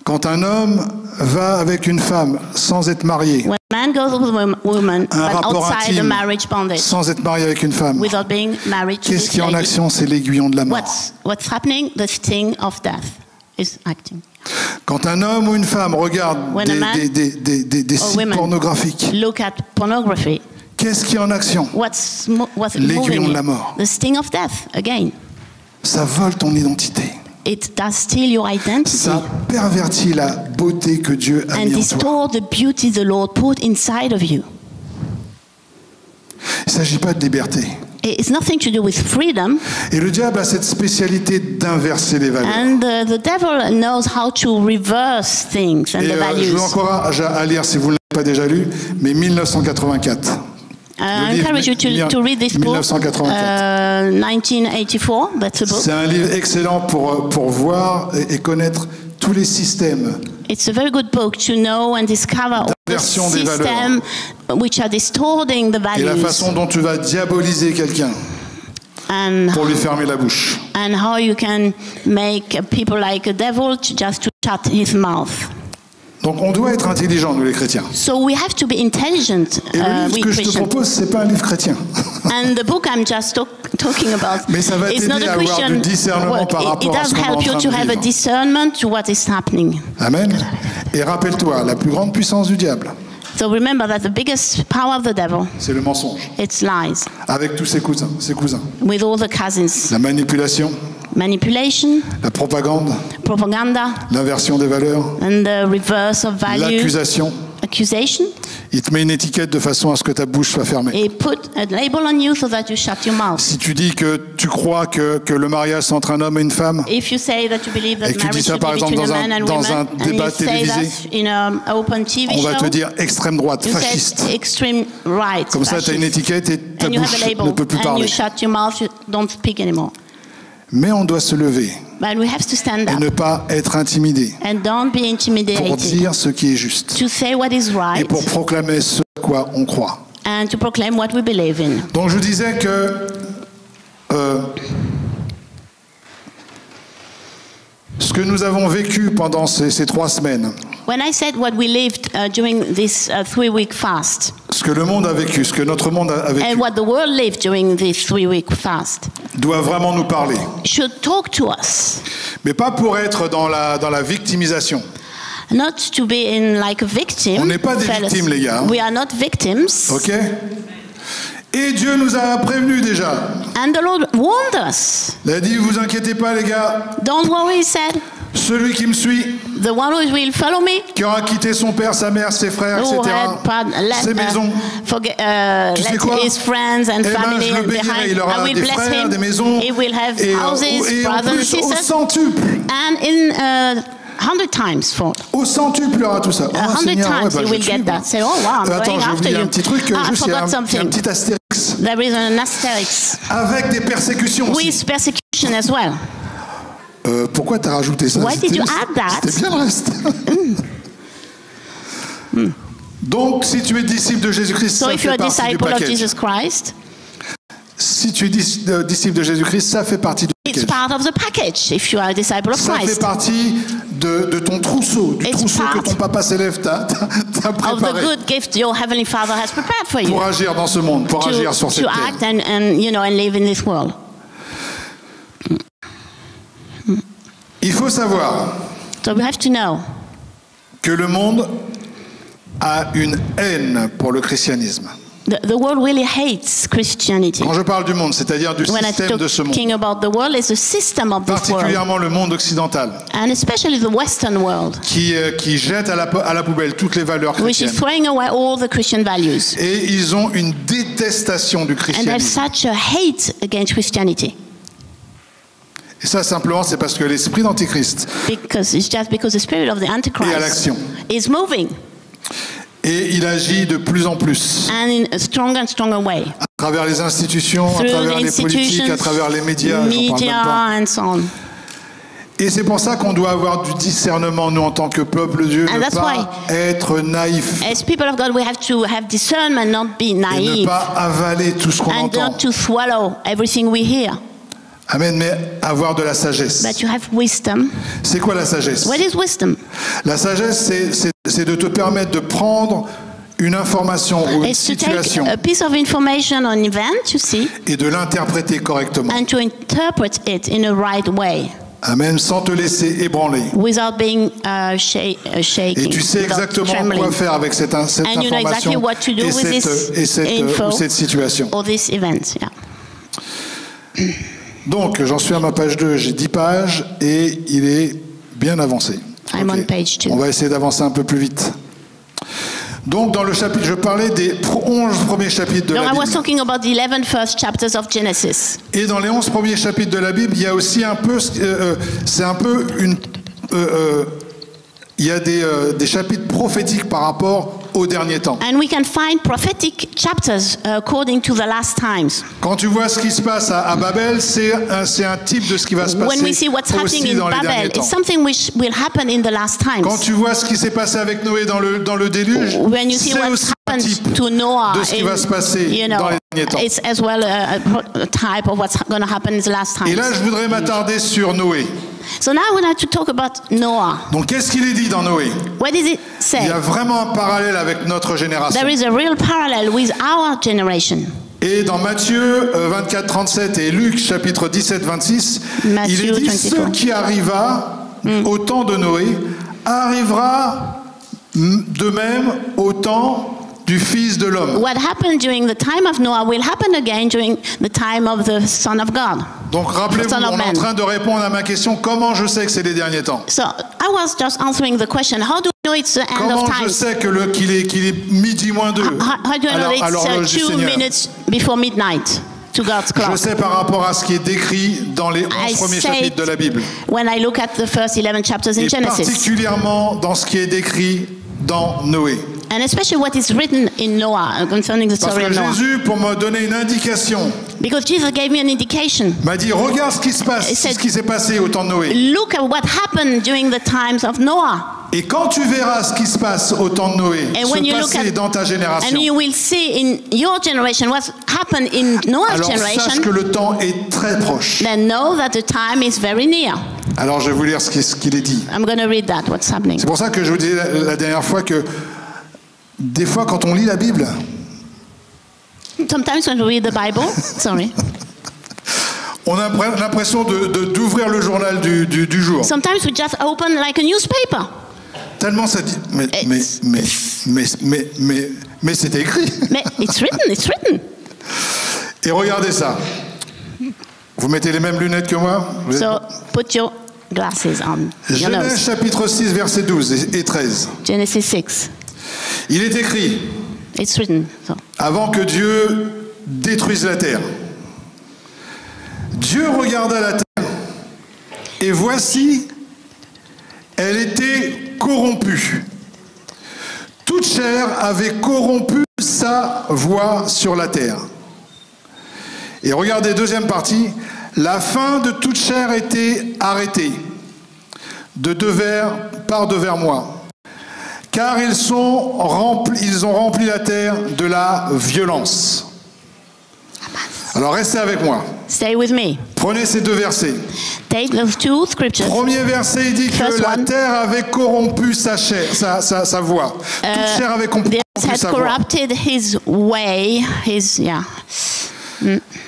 Quand un homme va avec une femme sans être marié, When a man goes with a woman, un but rapport outside the intime, marriage bondage, sans être marié avec une femme, without being married to qu'est-ce this qui est en lady, action? C'est l'aiguillon de la mort. what's happening? The sting of death is acting. Quand un homme ou une femme regarde When a man des sites women pornographiques, look at pornography, qu'est-ce qui est en action? what's L'aiguillon moving de la it? mort. The sting of death, again. Ça vole ton identité. It does steal your identity Ça pervertit la beauté que Dieu a and mis en toi. distort the beauty the Lord put inside of you. Il ne s'agit pas de liberté. It's nothing to do with freedom, Et le diable a cette spécialité d'inverser les valeurs. and the devil knows how to reverse things and Et the je values. vous encourage à lire, si vous ne l'avez pas déjà lu, mais 1984. I encourage you to read this book, 1984. 1984, that's a book. C'est un livre excellent pour voir et connaître tous les systèmes It's a very good book to know and discover all the d'inversion des systems which are distorting the et la values façon dont tu vas diaboliser quelqu'un and pour lui fermer la bouche. how you can make people like a devil just to shut his mouth. Donc on doit être intelligents, nous les chrétiens. So we have to be intelligent, Et le livre we que je te Christians. propose, c'est pas un livre chrétien. And the book I'm just talking about Mais ça va is t'aider not à a avoir Christian du discernement work. par It rapport à does ce qu'on est en help you train to de have a vivre. discernment to what is happening. Amen. Et rappelle-toi, la plus grande puissance du diable, So remember that the biggest power of the devil, c'est le mensonge. it's lies, Avec tous ses cousins. with all the cousins. La manipulation, Manipulation, la propagande, propaganda, l'inversion des valeurs, and the reverse of value, l'accusation. accusation. Il te met une étiquette de façon à ce que ta bouche soit fermée. It put a label on you so that you shut your mouth. Si tu dis que tu crois que le mariage c'est entre un homme et une femme, If you say that you believe that Et que tu dis marriage ça, should par be exemple, between a dans man and un woman, and débat you say télévisé, that in an open TV on va te show, dire extrême droite, you fasciste. said extreme right, Comme ça, tu as une fascist. étiquette et ta And you have bouche a label, ne peut plus and parler. you shut your mouth, you don't speak anymore. Mais on doit se lever But we have to stand et up ne pas être intimidé and don't be pour intimidated. dire ce qui est juste To say what is et right pour proclamer ce à quoi on croit. and to proclaim what we believe in. Donc je disais que ce que nous avons vécu pendant ces 3 semaines, When I said what we lived during this 3-week fast, ce que le monde a vécu, ce que notre monde a vécu, and what the world lived during this 3-week fast, doit vraiment nous parler. should talk to us. Mais pas pour être dans la victimisation. Not to be in like a victim. On n'est pas des fellas. victimes, les gars. We are not victims. Ok? Et Dieu nous a prévenus déjà. And the Lord warned us. Il a dit, vous inquiétez pas les gars, Don't worry, he said. celui qui me suit, The one who will follow me, qui aura quitté son père, sa mère, ses frères, who etc., had ses maisons, tu sais quoi? let his friends and Eh ben, family je le bénirai, behind. il aura I will des bless frères, him. des maisons, He will have et houses, en brothers and plus au sisters. centuple. And in 100 times fold. Au centuple, il y aura tout ça. 100 Seigneur, times ouais, bah, you je will te suis, get moi. that. Say, oh wow, I'm Attends, going j'ai after oublié you. un petit truc, I juste il y a forgot un something. petit astérix. There is an asterisk avec des persécutions aussi. with persecution as well. Pourquoi t'as rajouté ça? Why did you add that? C'était bien le reste. Donc, si tu es disciple de Jésus-Christ, So ça if you're fait a partie du disciple of package. Jesus Christ, Si tu es disciple de Jésus-Christ, ça fait partie du it's package. part of the package if you are a disciple of Ça fait Christ. partie de ton trousseau, du It's trousseau que part ton papa célève t'a Of the préparé good gift your Heavenly Father has prepared for you pour agir dans ce monde, pour agir sur cette to terre. act and live in this world. Il faut savoir So we have to know que le monde a une haine pour le christianisme. the world really hates Christianity. Quand je parle du monde, c'est-à-dire du When I'm système de ce monde, talking about the world, it's the system of this world, particulièrement le monde occidental, and especially the Western world, qui jette à la poubelle toutes les valeurs which is chrétiennes. throwing away all the Christian values. Et ils ont une détestation du And there's christianisme. such a hate against Christianity. Et ça, simplement, c'est parce que l'esprit d'Antichrist Because it's just because the spirit of the est à Antichrist l'action. is moving Et il agit de plus en plus and in a stronger and stronger way. à travers les institutions, à Through travers the les politiques, à travers les médias, j'en parle même media, pas. and so on. Et c'est pour ça qu'on doit avoir du discernement, nous, en tant que peuple de Dieu, And ne that's pas être naïf As people of God, we have to have discernment, not be et ne naive, pas avaler tout ce qu'on and entend. not to swallow everything we hear. Amen, mais avoir de la sagesse. But you have wisdom. C'est quoi la sagesse? What is wisdom? La sagesse, c'est de te permettre de prendre une information ou une It's to take situation a piece of information or an event, you see, et de l'interpréter correctement. and to interpret it in a right way, Amen, sans te laisser ébranler. without being Et shaking, tu sais without exactement trembling, quoi faire avec cette And you know exactly information what to do et with this info. cette situation. or this event. Yeah. Donc, j'en suis à ma page 2, j'ai 10 pages et il est bien avancé. I'm Ok. on page 2. On va essayer d'avancer un peu plus vite. Donc, dans le chapitre, je parlais des 11 premiers chapitres de No, la I was Bible. talking about the 11 first chapters of Genesis. Et dans les 11 premiers chapitres de la Bible, il y a aussi un peu, c'est un peu une, il y a des chapitres prophétiques par rapport aux derniers temps. And we can find prophetic chapters according to the last times. Quand tu vois ce qui se passe à Babel, c'est un type de ce qui va se passer When we see what's happening aussi in dans les Babel, derniers it's temps. something which will happen in the last Quand times. tu vois ce qui s'est passé avec Noé dans le déluge, When you see c'est what aussi un happened type to Noah, de ce qui va se passer dans les derniers temps. it's as well a type of what's going to happen in the last Et times. là, je voudrais m'attarder sur Noé. So now I would like to talk about Noah. Donc, qu'est-ce qu'il est dit dans Noé? What does it Il say? y a vraiment un parallèle avec notre génération. There is a real parallel with our generation. Et dans Matthieu 24, 37 et Luc chapitre 17, 26, Matthieu il est dit 24. ce qui arriva au temps de Noé arrivera de même au temps du Fils de l'homme. What happened during the time of Noah will happen again during the time of the Son of God. Donc rappelez-vous, Son of on est en Man. train de répondre à ma question, comment je sais que c'est les derniers temps? So I was just answering the question, how do we know it's the end Comment of je time? sais que qu'il est midi moins 2 How do I know à l'horloge it's du 2 Seigneur? minutes before midnight to God's Je clock? sais par rapport à ce qui est décrit dans les 11 I premiers say chapitres de la Bible. when I look at the first 11 chapters in Et Genesis, particulièrement dans ce qui est décrit dans Noé. and especially what is written in Noah concerning the Parce story que of Noah. Jésus, pour me donner une indication, Because Jesus gave me an indication. m'a dit, regarde ce qui se passe, He said- ce qui s'est passé au temps de Noé. Look at what happened during the times of Noah. Et quand tu verras ce qui se passe au temps de Noé, And when se you look passer at- dans ta génération, And you will see in your generation what happened in Noah's alors sache generation, que le temps est très proche. then know that the time is very near. Alors je vais vous lire ce qu'il est dit. I'm going to read that, what's happening. C'est pour ça que je vous disais la dernière fois que des fois quand on lit la Bible, Sometimes when we read the Bible, sorry, on a l'impression d'ouvrir le journal du jour. sometimes we just open like a newspaper. Tellement ça dit, mais c'était écrit. But it's written, it's written. Et regardez ça. Vous mettez les mêmes lunettes que moi? Vous êtes- So put your glasses on your Genèse nose. chapitre 6, versets 12 et 13. Genesis 6, Il est écrit, it's written. So, avant que Dieu détruise la terre, Dieu regarda la terre, et voici, elle était corrompue. Toute chair avait corrompu sa voie sur la terre. Et regardez, deuxième partie, la fin de toute chair était arrêtée, par devers moi, car ils ont rempli la terre de la violence. Alors restez avec moi. Stay with me. Prenez ces deux versets. Take those two scriptures. Premier verset, il dit que First la one. terre avait corrompu sa chair, sa voix. Toute chair avait corrompu Had sa voix. corrupted his way,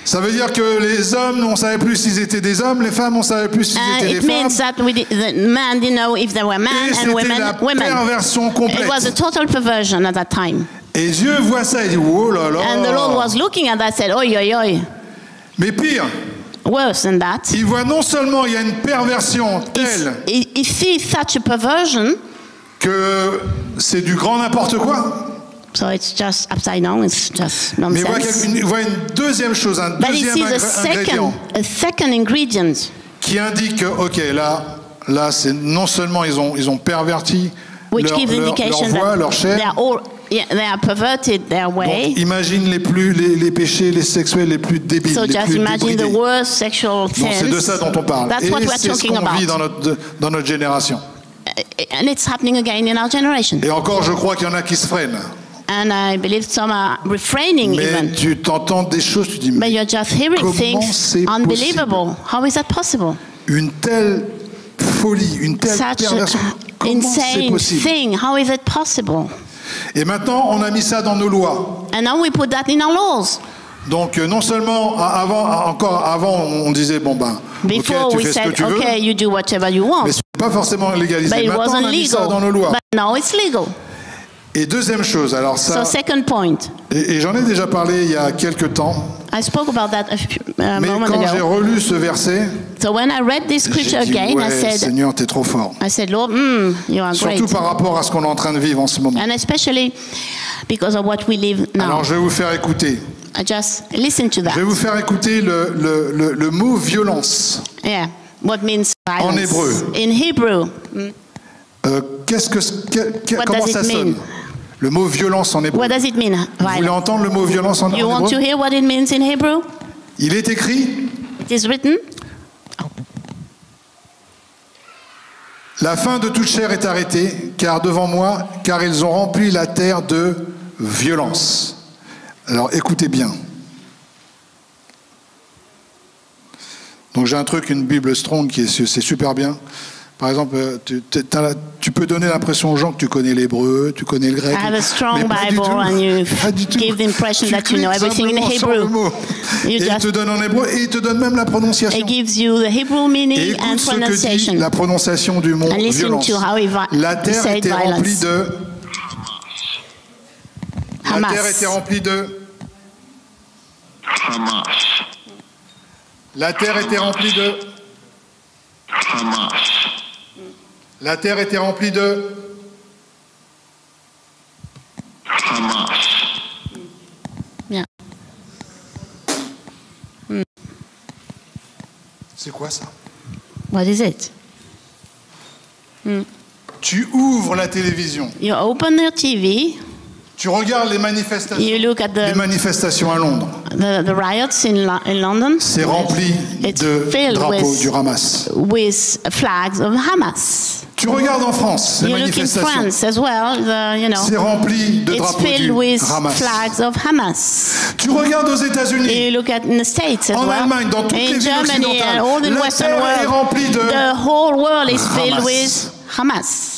Ça veut dire que les hommes, on ne savait plus s'ils étaient des hommes, les femmes, on ne savait plus s'ils étaient It des means femmes. that the men didn't know if they were men Et and c'était women. la perversion It was a complète. total perversion at that time. Et Dieu voit ça et dit, oh là là. And the Lord was looking at that and said, oi, oi, oi. Mais pire, Worse than that. il voit non seulement il y a une perversion telle He sees such a perversion, que c'est du grand n'importe quoi. so it's just upside down, it's just Mais nonsense. il voit une deuxième chose, un But he deuxième sees ingrédient a second ingredient, qui indique que, ok, là c'est non seulement ils ont perverti which leur gives indication voix, that leur chair. they are perverted their way. Donc, imagine les péchés, les sexuels les plus débiles, So les just plus imagine the débridés. worst sexual Donc c'est de sins. ça dont on parle. That's Et what we're c'est ce talking qu'on vit about. dans notre génération. And it's happening again in our generation. Et encore, je crois qu'il y en a qui se freinent. And I believe some are refraining Mais even. tu t'entends des choses, tu dis, But mais you're just hearing comment things c'est unbelievable. How is that possible? une telle folie, une telle Such perversion, an comment c'est insane possible? thing. How is it possible? Et maintenant, on a mis ça dans nos lois. And now we put that in our laws. Donc non seulement, avant, on disait, bon ben, Before ok, tu we fais ce que said, tu veux, okay, you do whatever you want. mais ce n'est pas forcément légalisé. But it Maintenant, on wasn't a mis ça dans nos legal. lois. But now it's legal. Et deuxième chose, alors ça, So second point. et j'en ai déjà parlé il y a quelques temps, I spoke about that a mais moment quand j'ai ago. relu ce verset, So when I read this scripture j'ai dit, again, ouais, I said, Seigneur, t'es trop fort. Lord, you are great. Surtout par rapport à ce qu'on est en train de vivre en ce moment. And especially because of what we live now. Alors je vais vous faire écouter. I just listen to Je vais that. vous faire écouter le mot violence. Yeah. What means violence? En hébreu. In Hebrew. Comment does ça it sonne? mean? Le mot violence en hébreu. What does it mean? Vous voulez Violence. entendre le mot violence en You want to hébreu? hear what it means in Hebrew? Il est écrit, It is written. la fin de toute chair est arrêtée, car ils ont rempli la terre de violence. Alors écoutez bien. Donc j'ai un truc, une Bible Strong, c'est super bien. Par exemple, tu peux donner l'impression aux gens que tu connais l'hébreu, tu connais le grec. I have a strong mais pas du Bible tout. and you Pas du tout. give the impression Tu that you know cliques everything in simplement sur le Hebrew. mot. You Et il just- te donne en hébreu et il te donne même la prononciation. It gives you the Hebrew Et meaning and écoute ce que dit pronunciation. la prononciation du mot And listen violence. to how he La terre said était remplie violence. de... La Hamas. terre était remplie de... Hamas. La terre était remplie de... Hamas. La terre était remplie de... Hamas. Yeah. C'est quoi ça? What is it? Tu ouvres la télévision, You open your TV, tu regardes les you look at manifestations à Londres. the riots in London. C'est rempli It's de filled drapeaux with- du Hamas. With flags of Hamas. Tu regardes en France les You look in manifestations. France as well, C'est rempli de it's drapeaux du filled with Hamas. flags of Hamas. Tu regardes aux États-Unis, You look at in the States as en well, Allemagne, dans toutes les in villes Germany occidentales, and all the la Western terre est world, remplie de the whole world is filled Hamas. with Hamas.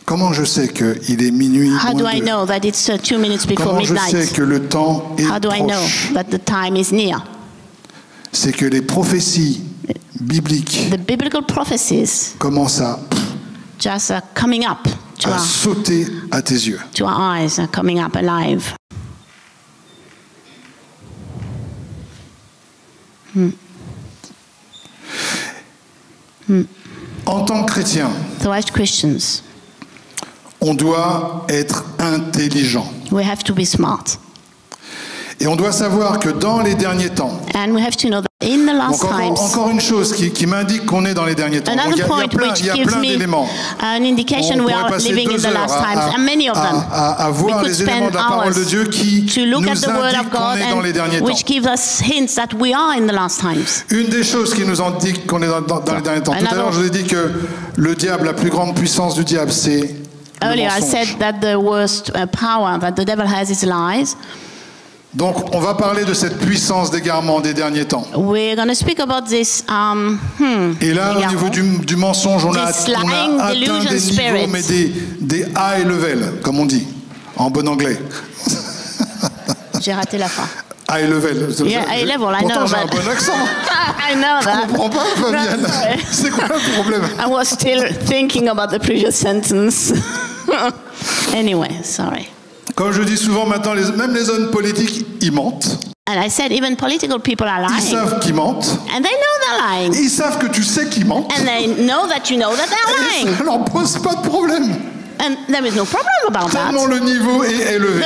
Comment je sais qu'il est minuit How do moins I deux? know that it's 2 minutes before Comment je sais midnight? que le temps est How do I know proche? that the time is near? C'est que les prophéties bibliques The biblical prophecies commencent just are coming up to à sauter à tes yeux. our eyes, are coming up alive. En tant que chrétien, So as Christians, on doit être intelligent. we have to be smart. Et on doit savoir que dans les derniers temps, And we have to know that In the last Donc times. encore une chose qui m'indique qu'on est dans les derniers temps. Donc, Another point which il y a gives plein me d'éléments. an indication On we pourrait are passer living in 2 the heures last times, and many of them. à voir We could les éléments spend de la parole de hours Dieu qui to look nous at the Word of indiquent qu'on God, est dans les derniers and temps. which gives us hints that we are in the last times. Une des choses qui nous indique qu'on est dans les derniers temps. Tout à l'heure, je vous ai dit que le diable, la plus grande puissance du diable, c'est le Earlier I mensonge. said that the worst power that the devil has is lies. Donc, on va parler de cette puissance d'égarement des derniers temps. We're going to speak about this. Et là, au niveau du mensonge, on a This lying atteint delusion des spirit. niveaux, mais des high level, comme on dit, en bon anglais. J'ai raté la fin. High level. Yeah, high level, I Pourtant, know, j'ai un but- bon accent. I know Je that. comprends pas, Fabienne. No, sorry. C'est quoi le problème? I was still thinking about the previous sentence. Anyway, sorry. Comme je dis souvent maintenant, même les hommes politiques, ils mentent. And I said even political people are Ils lying. savent qu'ils mentent. And they know they're lying. Ils savent que tu sais qu'ils mentent. And they know that you know that they're Et lying. ça leur pose pas de problème. And there is no problem about Tellement that. le niveau est élevé.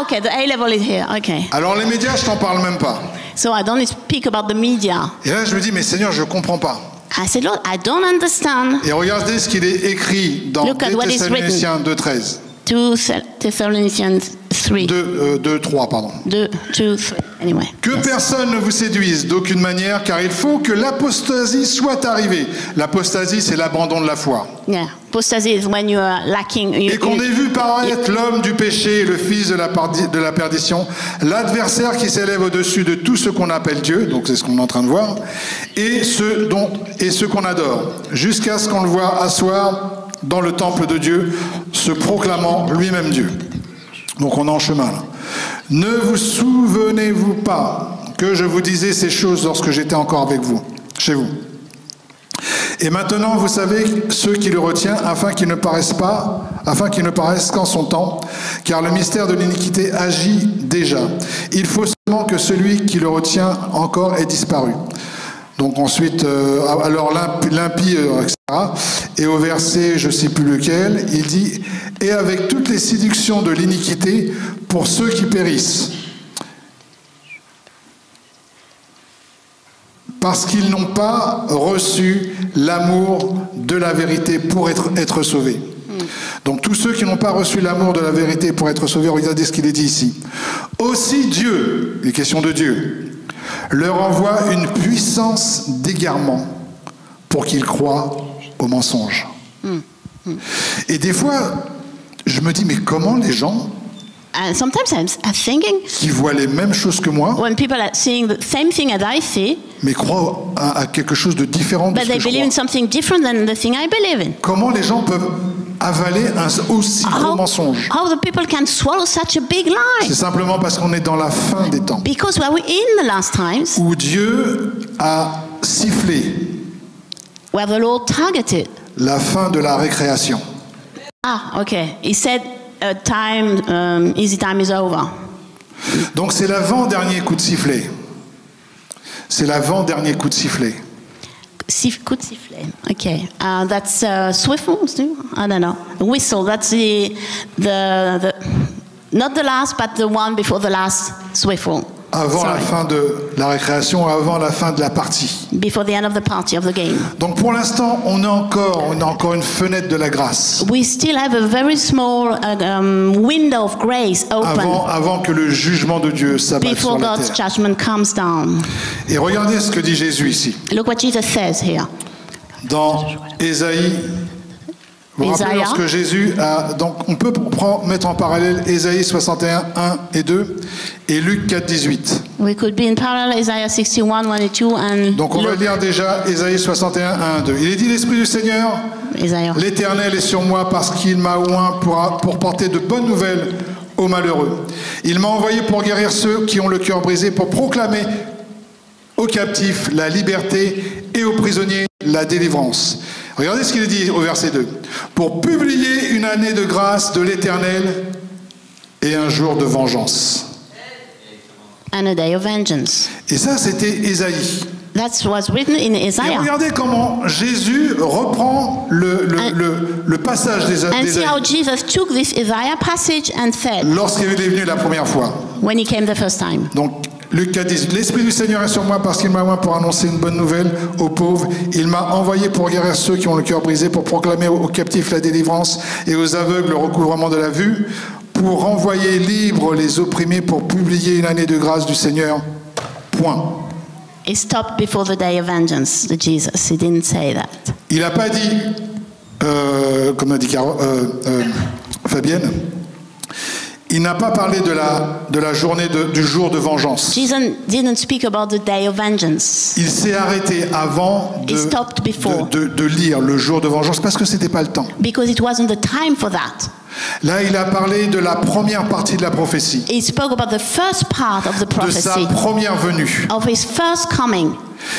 Okay, the A level is here. Okay. Alors les médias, je t'en parle même pas. So I don't speak about the media. Et là, je me dis, mais Seigneur, je comprends pas. I said, Lord, I don't understand. Et regardez ce qu'il est écrit dans Look at 2 what is Thessaloniciens 2:13. 2 Thessalonians 3. 2:3, pardon. 2, 3. Anyway. Que personne ne vous séduise d'aucune manière, car il faut que l'apostasie soit arrivée. L'apostasie, c'est l'abandon de la foi. Yeah. Apostasy is when you are lacking. Et qu'on ait vu paraître l'homme du péché, le fils de la perdition, l'adversaire qui s'élève au-dessus de tout ce qu'on appelle Dieu, donc c'est ce qu'on est en train de voir, et ce qu'on adore, jusqu'à ce qu'on le voit asseoir dans le temple de Dieu, se proclamant lui-même Dieu. Donc on est en chemin là. Ne vous souvenez-vous pas que je vous disais ces choses lorsque j'étais encore avec vous, chez vous? Et maintenant, vous savez ce qui le retient, afin qu'il ne paraisse qu'en son temps, car le mystère de l'iniquité agit déjà. Il faut seulement que celui qui le retient encore ait disparu. Donc ensuite, alors l'impie, etc. Et au verset, je ne sais plus lequel, il dit « Et avec toutes les séductions de l'iniquité pour ceux qui périssent, parce qu'ils n'ont pas reçu l'amour de la vérité pour être sauvés. » Donc tous ceux qui n'ont pas reçu l'amour de la vérité pour être sauvés, regardez ce qu'il est dit ici. Aussi Dieu, les questions de Dieu, leur envoie une puissance d'égarement pour qu'ils croient au mensonge. Et des fois, je me dis, mais comment les gens And sometimes I'm thinking, qui voient les mêmes choses que moi, when people are seeing the same thing as I see, mais croient à quelque chose de différent de but ce they que je believe in crois. something different than the thing I believe in. Comment les gens peuvent avaler un aussi gros mensonge? How the people can swallow such a big C'est lie? simplement parce qu'on est dans la fin des temps, Because we're in the last times où Dieu a sifflé where the Lord targeted. la fin de la récréation. Ah, okay. He said, easy time is over. Donc c'est l'avant-dernier coup de sifflet. C'est l'avant-dernier coup de sifflet. Coup de sifflet. Okay. That's swivel. I don't know. Whistle. That's the not the last, but the one before the last swivel. Avant la fin de la récréation, avant la fin de la partie. Before the end of the party of the game. Donc pour l'instant, on a encore une fenêtre de la grâce. We still have a very small window of grace open Avant que le jugement de Dieu s'abatte before sur la God's terre. judgment comes down. Et regardez ce que dit Jésus ici. Look what Jesus says here. Dans Ésaïe, vous vous rappelez Isaiah. lorsque Jésus a... Donc on peut mettre en parallèle Ésaïe 61, 1 et 2 et Luc 4, 18. We could be in parallel Isaiah 61, 1 and 2 and Donc on va Luke, lire déjà Ésaïe 61, 1, 2. Il est dit, l'Esprit du Seigneur, Isaiah. l'Éternel est sur moi parce qu'il m'a oint pour porter de bonnes nouvelles aux malheureux. Il m'a envoyé pour guérir ceux qui ont le cœur brisé, pour proclamer aux captifs la liberté et aux prisonniers la délivrance. Regardez ce qu'il est dit au verset 2. Pour publier une année de grâce de l'Éternel et un jour de vengeance. And a day of vengeance. Et ça, c'était Ésaïe. That was written in Et Isaiah. regardez comment Jésus reprend le passage And see how d'Ésaïe Jesus took this Isaiah passage and said, lorsqu'il est venu la première fois. when he came the first time. Donc, Luc 4:10. L'Esprit du Seigneur est sur moi parce qu'il m'a oint pour annoncer une bonne nouvelle aux pauvres. Il m'a envoyé pour guérir ceux qui ont le cœur brisé, pour proclamer aux captifs la délivrance et aux aveugles le recouvrement de la vue, pour renvoyer libres les opprimés, pour publier une année de grâce du Seigneur. Point. It stopped before the day of vengeance, the Jesus. He didn't say that. Il n'a pas dit, comme a dit Fabienne, il n'a pas parlé de la journée du jour de vengeance. Jesus didn't speak about the day of vengeance. Il s'est arrêté avant He stopped before. de lire le jour de vengeance parce que c'était pas le temps. Because it wasn't the time for that. Là, il a parlé de la première partie de la prophétie, He spoke about the first part of the de sa prophecy, première venue. of his first coming.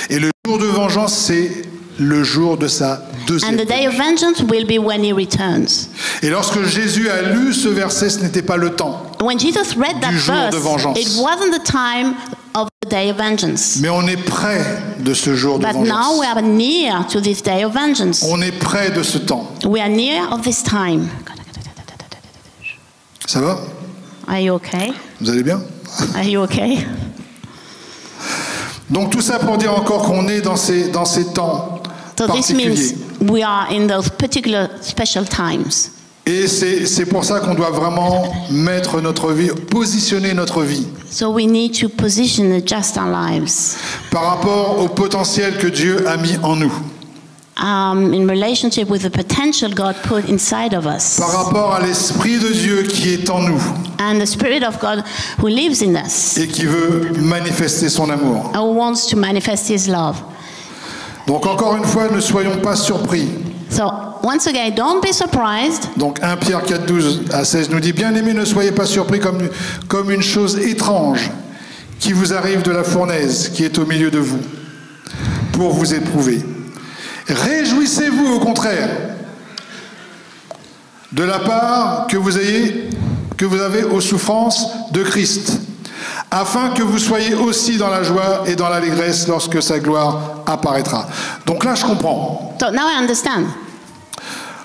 Et le jour de vengeance, c'est le jour de sa deuxième And the day of venue. vengeance will be when he returns. Et lorsque Jésus a lu ce verset, ce n'était pas le temps. When Jesus read that Du jour de vengeance. verse, it wasn't the time of the day of vengeance. Mais on est près de ce jour de But now vengeance. we are near to this day of vengeance. On est près de ce temps. We are near of this time. Ça va? Are you okay? Vous allez bien? Are you okay? Donc tout ça pour dire encore qu'on est dans ces temps So this particuliers. means we are in those particular special times. Et c'est pour ça qu'on doit vraiment mettre notre vie, positionner notre vie So we need to position adjust our lives par rapport au potentiel que Dieu a mis en nous, in relationship with the potential God put inside of us par rapport à l'Esprit de Dieu qui est en nous and the Spirit of God who lives in us et qui veut manifester son amour. and who wants to manifest His love. Donc encore une fois, ne soyons pas surpris. So once again, don't be surprised. Donc 1 Pierre 4, 12 à 16 nous dit « Bien-aimés, ne soyez pas surpris comme une chose étrange qui vous arrive de la fournaise qui est au milieu de vous, pour vous éprouver. Réjouissez-vous au contraire de la part que vous avez aux souffrances de Christ, afin que vous soyez aussi dans la joie et dans l'allégresse lorsque sa gloire apparaîtra. » Donc là, je comprends. So now I understand.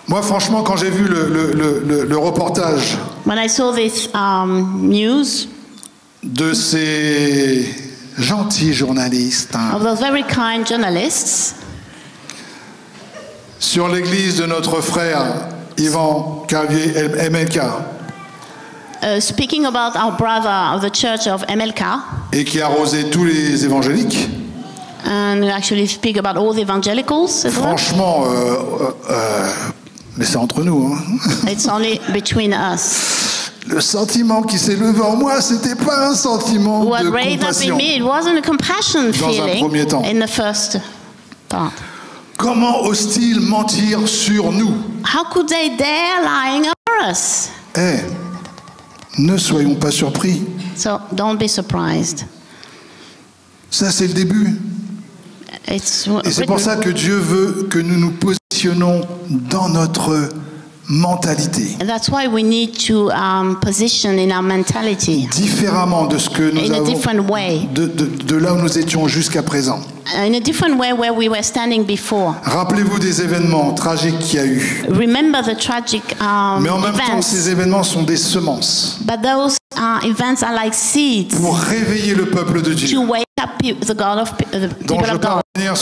Moi, franchement, quand j'ai vu le reportage When I saw this news de ces gentils journalistes of those very kind journalists sur l'église de notre frère Yvan Carvier MLK, speaking about our brother of the church of MLK, et qui arrosait tous les évangéliques, and we actually speak about all the evangelicals as well. franchement, mais c'est entre nous. Hein. It's only between us. Le sentiment qui s'est levé en moi, c'était pas un sentiment What de raised up in compassion. me, it wasn't a compassion Dans un feeling premier temps. in the first part. Comment osent-ils mentir sur nous? How could they dare lying over us? Ne soyons pas surpris. So don't be surprised. Ça, c'est le début. It's Et c'est pour ça que Dieu veut que nous nous positionnons dans notre mentalité, And that's why we need to position in our mentality différemment de ce que nous in a avons, different way, de là où nous étions jusqu'à présent. in a different way where we were standing before. Rappelez-vous des événements tragiques qu'il y a eu. Remember the tragic Mais en même temps, events, ces événements sont des semences but those events are like seeds pour réveiller le peuple de to Dieu. wake up the God of the Donc people je ne of vais pas God. revenir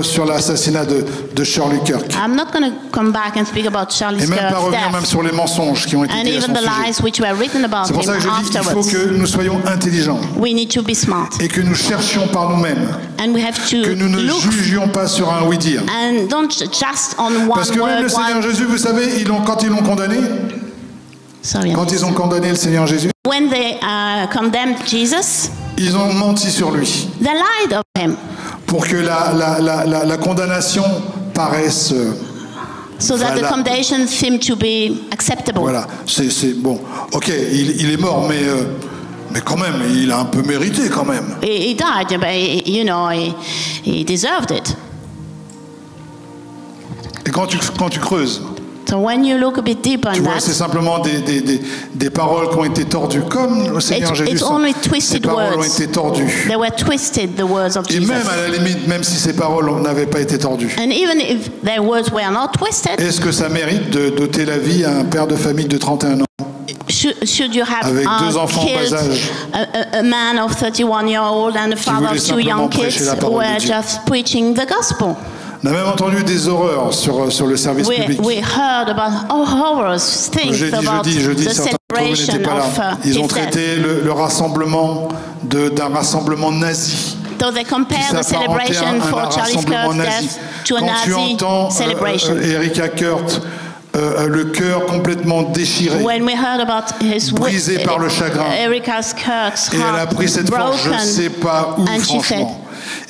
sur l'assassinat de Charlie Kirk. I'm not going to come back and speak about Charlie Et même pas Kirk's revenir même death sur les mensonges qui ont été and dits à son even the sujet. lies which were written about C'est pour ça him que je dis qu'il faut afterwards. que nous soyons intelligents We need to be smart et que nous cherchions par nous-mêmes, and we have to que nous ne look jugions pas sur un oui-dire. and don't just on one Parce que même word, le Seigneur one... Jésus, vous savez, quand ils l'ont condamné, Sorry. quand ils ont condamné le Seigneur Jésus, When they condemned Jesus, ils ont menti sur lui they lied of him pour que la condamnation paraisse... so that the Voilà. condemnation seemed to be acceptable. Voilà, c'est bon. Ok, il est mort, mais quand même, il a un peu mérité quand même. He died, but he deserved it. Et quand tu creuses, So when you look a bit deeper tu on vois, that, c'est simplement des paroles qui ont été tordues, comme le Seigneur Jésus. it's only Ces twisted paroles ont words. été tordues. They were twisted, the words of Et Jesus. même à la limite, même si ces paroles n'avaient pas été tordues, And even if their words were not twisted, est-ce que ça mérite de doter la vie à un père de famille de 31 ans? should you have Avec deux enfants en killed bas âge. a man of 31-year-old and a father voulait of 2 young simplement prêcher kids la who parole de were Dieu. just preaching the gospel? On a même entendu des horreurs sur le service public. We heard about horrors, things about Jeudi, the certains d'entre vous celebration n'étaient pas of là. Ils ont his death. traité le rassemblement d'un rassemblement nazi. So they compare the S'apparentait à celebration for Charlie rassemblement Kirk's nazi. death to a Quand tu Nazi entends celebration. Erika Kurt, le cœur complètement déchiré, When we heard about his brisé par le chagrin, Erika Kirk's et elle a heart pris cette force, je ne broken, sais pas où, and she said, franchement,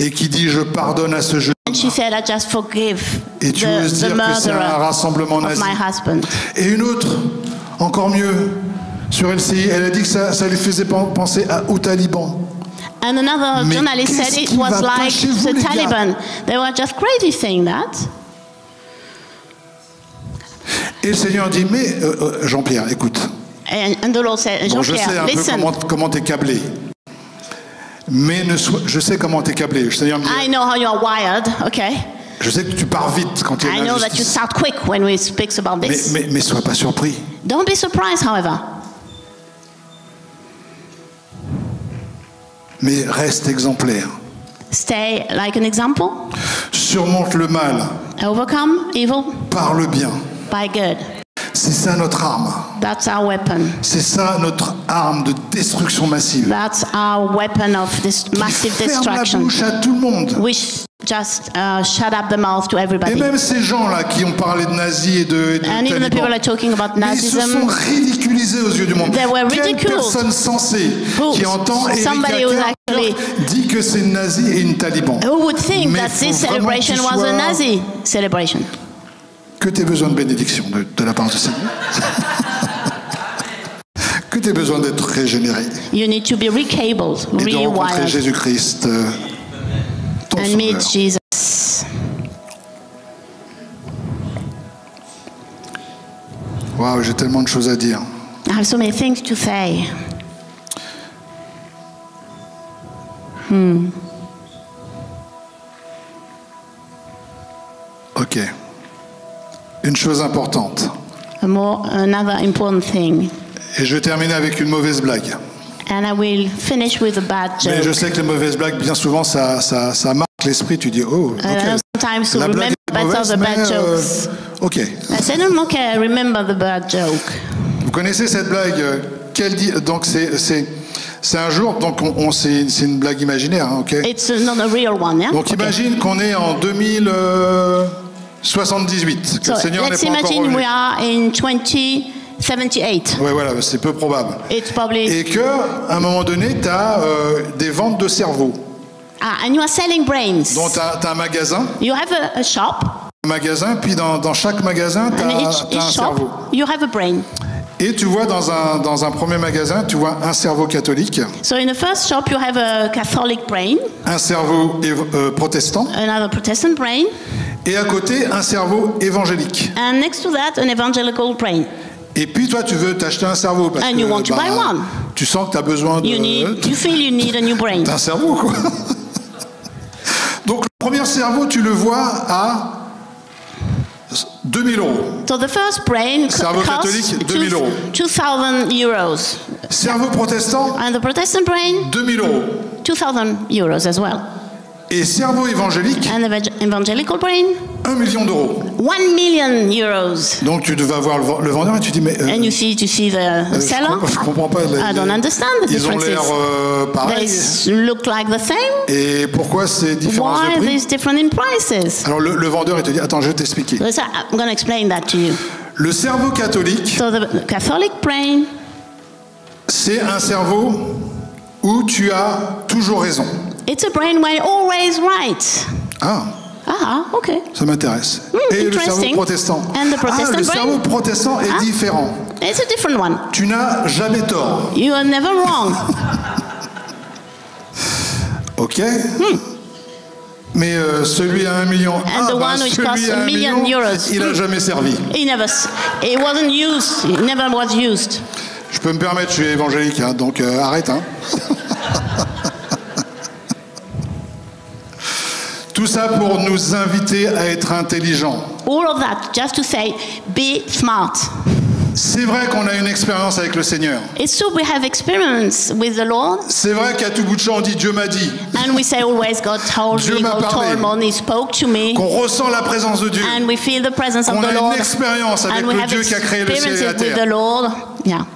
et qui dit je pardonne à ce jeune and she said, I just forgive et tu oses the dire que c'est un murderer rassemblement of nazi. my husband. Et une autre, encore mieux, sur LCI, elle a dit que ça lui faisait penser aux talibans. And another Mais journalist said qu'est-ce it qui was va pas like chez vous, the les gars? Taliban. They were just crazy saying that. Et le Seigneur dit, mais Jean-Pierre, écoute, And the Lord said, bon, je sais Jean-Pierre, un peu listen, comment t'es câblé. Mais je sais comment t'es câblé. Le Seigneur me dit, I know how you are wired, okay? je sais que tu pars vite quand il y a I une know that you injustice. start quick when we speak about this. Mais sois pas surpris. Don't be surprised, however. Mais reste exemplaire. Stay like an example. Surmonte le mal. Overcome evil Parle bien. by good. C'est ça notre arme. That's our weapon. C'est ça notre arme de destruction massive. That's our weapon of this massive Ferme la destruction. bouche à tout le monde. We just shut up the mouth to Et everybody. même ces gens-là qui ont parlé de nazis et de And even the people talibans, are talking about mais ils se sont Nazism. ridiculisés aux yeux du monde. They were Quelle ridiculed. personne sensée Who- qui entend Erika somebody who's Kern actually- dit que c'est une nazi et une taliban? Who would think Mais that faut this vraiment que celebration tu was a sois- Nazi celebration? Que tu aies besoin de bénédiction de la part du Seigneur. Que tu aies besoin d'être régénéré You need to be recabled, et de rencontrer rewired, Jésus-Christ, ton and sauveur. meet Jesus. Waouh, j'ai tellement de choses à dire. I have so many things to say. Ok. Une chose importante. Another important thing. Et je vais terminer avec une mauvaise blague. And I will finish with a bad Mais joke. je sais que les mauvaises blagues, bien souvent, ça marque l'esprit. Tu dis, oh, ok. I know sometimes to La blague remember est better mauvaise, the bad mais, jokes. ok. I said, okay, remember the bad joke. Vous connaissez cette blague qu'elle dit. Donc c'est un jour. Donc c'est une blague imaginaire, hein, ok. It's not a real one, yeah? Donc Okay. imagine qu'on est en 2078. Que So le Seigneur n'est let's pas encore imagine revenu. we are in 2078. Ouais, voilà, c'est peu probable. It's probably... Et qu'à un moment donné, tu as des ventes de cerveau. and you are selling brains. Donc tu as un magasin. You have a shop, Puis dans chaque magasin, tu and as each un shop, cerveau. you have a brain. Et tu vois dans un premier magasin, tu vois un cerveau catholique, So in the first shop, you have a Catholic brain, un cerveau protestant, another Protestant brain, et à côté, un cerveau évangélique. and next to that, an evangelical brain. Et puis toi, tu veux t'acheter un cerveau parce And que you want to buy one. tu sens que tu as besoin You feel you need a new brain. d'un cerveau, quoi. Donc le premier cerveau, tu le vois à 2000 €. So the first brain Cerveau costs catholique, 2000 €. 2,000 euros. Cerveau protestant, And the Protestant brain, 2000 €. 2,000 euros as well. Et cerveau évangélique, And the evangelical brain, 1 million d'euros. 1 million euros. Donc tu vas voir le vendeur et tu dis, mais And you see the seller. je comprends pas. I don't understand the Ils ont differences. l'air pareils. They look like the same. Et pourquoi ces différences Why de prix? these different in prices? Alors le vendeur, il te dit, attends, je vais t'expliquer. So I'm going to explain that to you. Le cerveau catholique, So the Catholic brain, c'est un cerveau où tu as toujours raison. it's a brain where you're always right. Ah, Okay. ça m'intéresse. Et le cerveau interesting. protestant. And the Protestant le brain? cerveau protestant est différent. It's a different one. Tu n'as jamais tort. You are never wrong. Ok. Mais celui à 1 million, And the one which costs celui à 1 million euros. il n'a jamais servi. It wasn't used. It never was used. Je peux me permettre, je suis évangélique, hein, donc arrête. Hein. Tout ça pour nous inviter à être intelligents. All of that just to say, be smart. C'est vrai qu'on a une expérience avec le Seigneur. It's true we have experience with the Lord. C'est vrai qu'à tout bout de champ, on dit Dieu m'a dit. And we say always, God told Dieu me, m'a God parlé. told me, He spoke to me. Qu'on ressent la présence de Dieu. And we feel the presence of On the a Lord. une expérience avec And we le have Dieu qui a créé le ciel et la experiences with terre. the Lord. Yeah.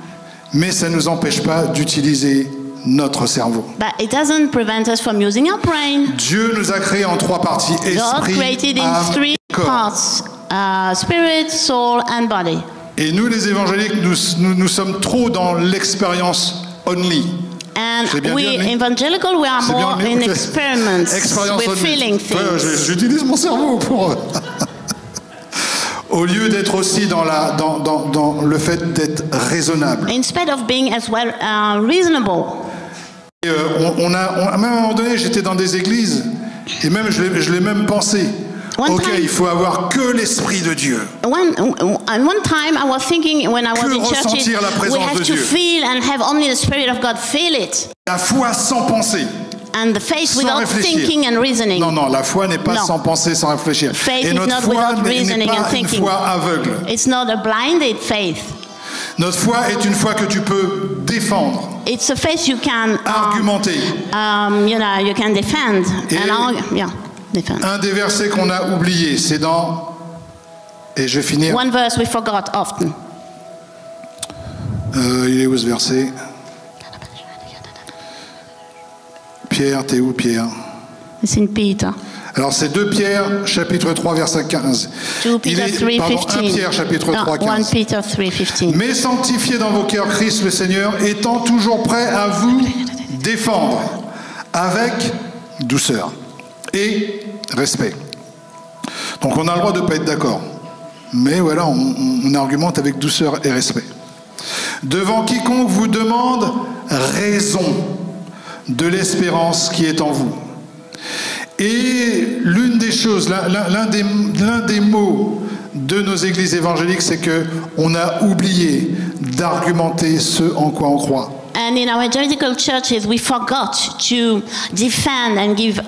Mais ça ne nous empêche pas d'utiliser notre cerveau. But it doesn't prevent us from using our brain. Dieu nous a créés en 3 parties, God esprit, created in âme 3 et corps. parts, spirit, soul, and body. Et nous, les évangéliques, nous sommes trop dans l'expérience only. And J'ai bien we dit, mais- evangelical, we are C'est bien more only, in ok. experiments. Expérience We're only. feeling Ouais, things. j'utilise mon cerveau pour... Au lieu d'être aussi dans le fait d'être raisonnable. Instead of being as well reasonable. Et, même à un moment donné, j'étais dans des églises, et même je l'ai même pensé. One Ok, time- il faut avoir que l'Esprit de Dieu. One time I was thinking when I was Que in churches, ressentir la we présence have de to Dieu. feel and have only the Spirit of God feel it. La foi sans penser. And the faith Sans without réfléchir. thinking and reasoning. Non, non, la foi n'est pas Non. sans penser, sans réfléchir. Faith Et is notre not foi without n'est reasoning pas and une thinking. foi aveugle. It's not a blinded faith. Notre foi est une foi que tu peux défendre, It's a faith you can, argumenter. you can defend. Et- Defend. Un des versets qu'on a oublié, c'est dans... Et je vais finir. One verse we forgot often. Il est où ce verset? Pierre, t'es où Pierre? It's in Peter. Alors c'est 2 Pierre, chapitre 3, verset 15. 2 Peter 3:15. 1 Pierre, chapitre 3, 1 15. Peter 3:15. Mais sanctifiez dans vos cœurs Christ le Seigneur, étant toujours prêt à vous défendre avec douceur et respect. Donc on a le droit de ne pas être d'accord. Mais voilà, on argumente avec douceur et respect. Devant quiconque vous demande raison de l'espérance qui est en vous. Et l'une des choses, l'un des mots de nos églises évangéliques, c'est qu'on a oublié d'argumenter ce en quoi on croit. And in our evangelical churches, we forgot to defend and give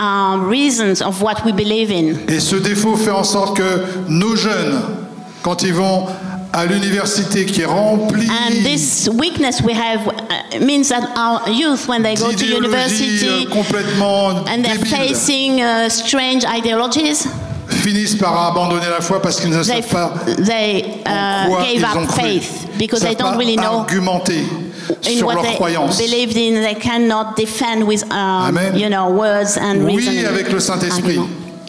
reasons of what we believe in. Et ce défaut fait en sorte que nos jeunes, quand ils vont à l'université qui est remplie And this weakness we have means that our youth, when they go to d'idéologies university complètement and they're débiles, facing strange ideologies, finissent par abandonner la foi parce qu'ils ne they, savent pas they en quoi gave ils ont up cru. faith because Ils they ne savent don't pas really know argumenter in sur what leurs they croyances. believed in. They cannot defend with Amen. words and Oui, reasoning. avec le Saint-Esprit. Argument.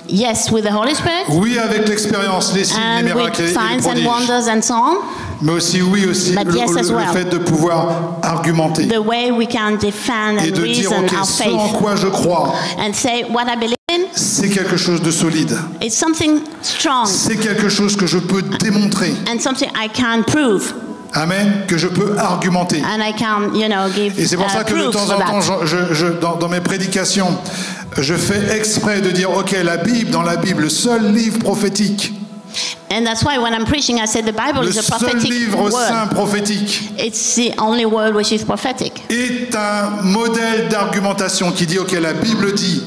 Yes, with the Holy Spirit Oui, avec l'expérience, les signes, les and miracles with et les signs and prodiges. wonders and so on. Mais aussi, oui, aussi But yes as le well. fait de pouvoir argumenter The way we can defend et and de dire, reason ok, our ce en faith quoi je crois, and say what I believe in, c'est quelque chose de solide. it's something strong C'est quelque chose que je peux démontrer. and something I can prove Amen, que je peux argumenter. and I can, give Et c'est pour ça que de proofs temps for en temps, that. dans mes prédications, je fais exprès de dire, ok, la Bible, dans la Bible, le seul livre prophétique, And that's why when I'm preaching, I say the Bible le is a seul prophetic livre saint word. prophétique, It's the only word which is prophetic. est un modèle d'argumentation qui dit, ok, la Bible dit,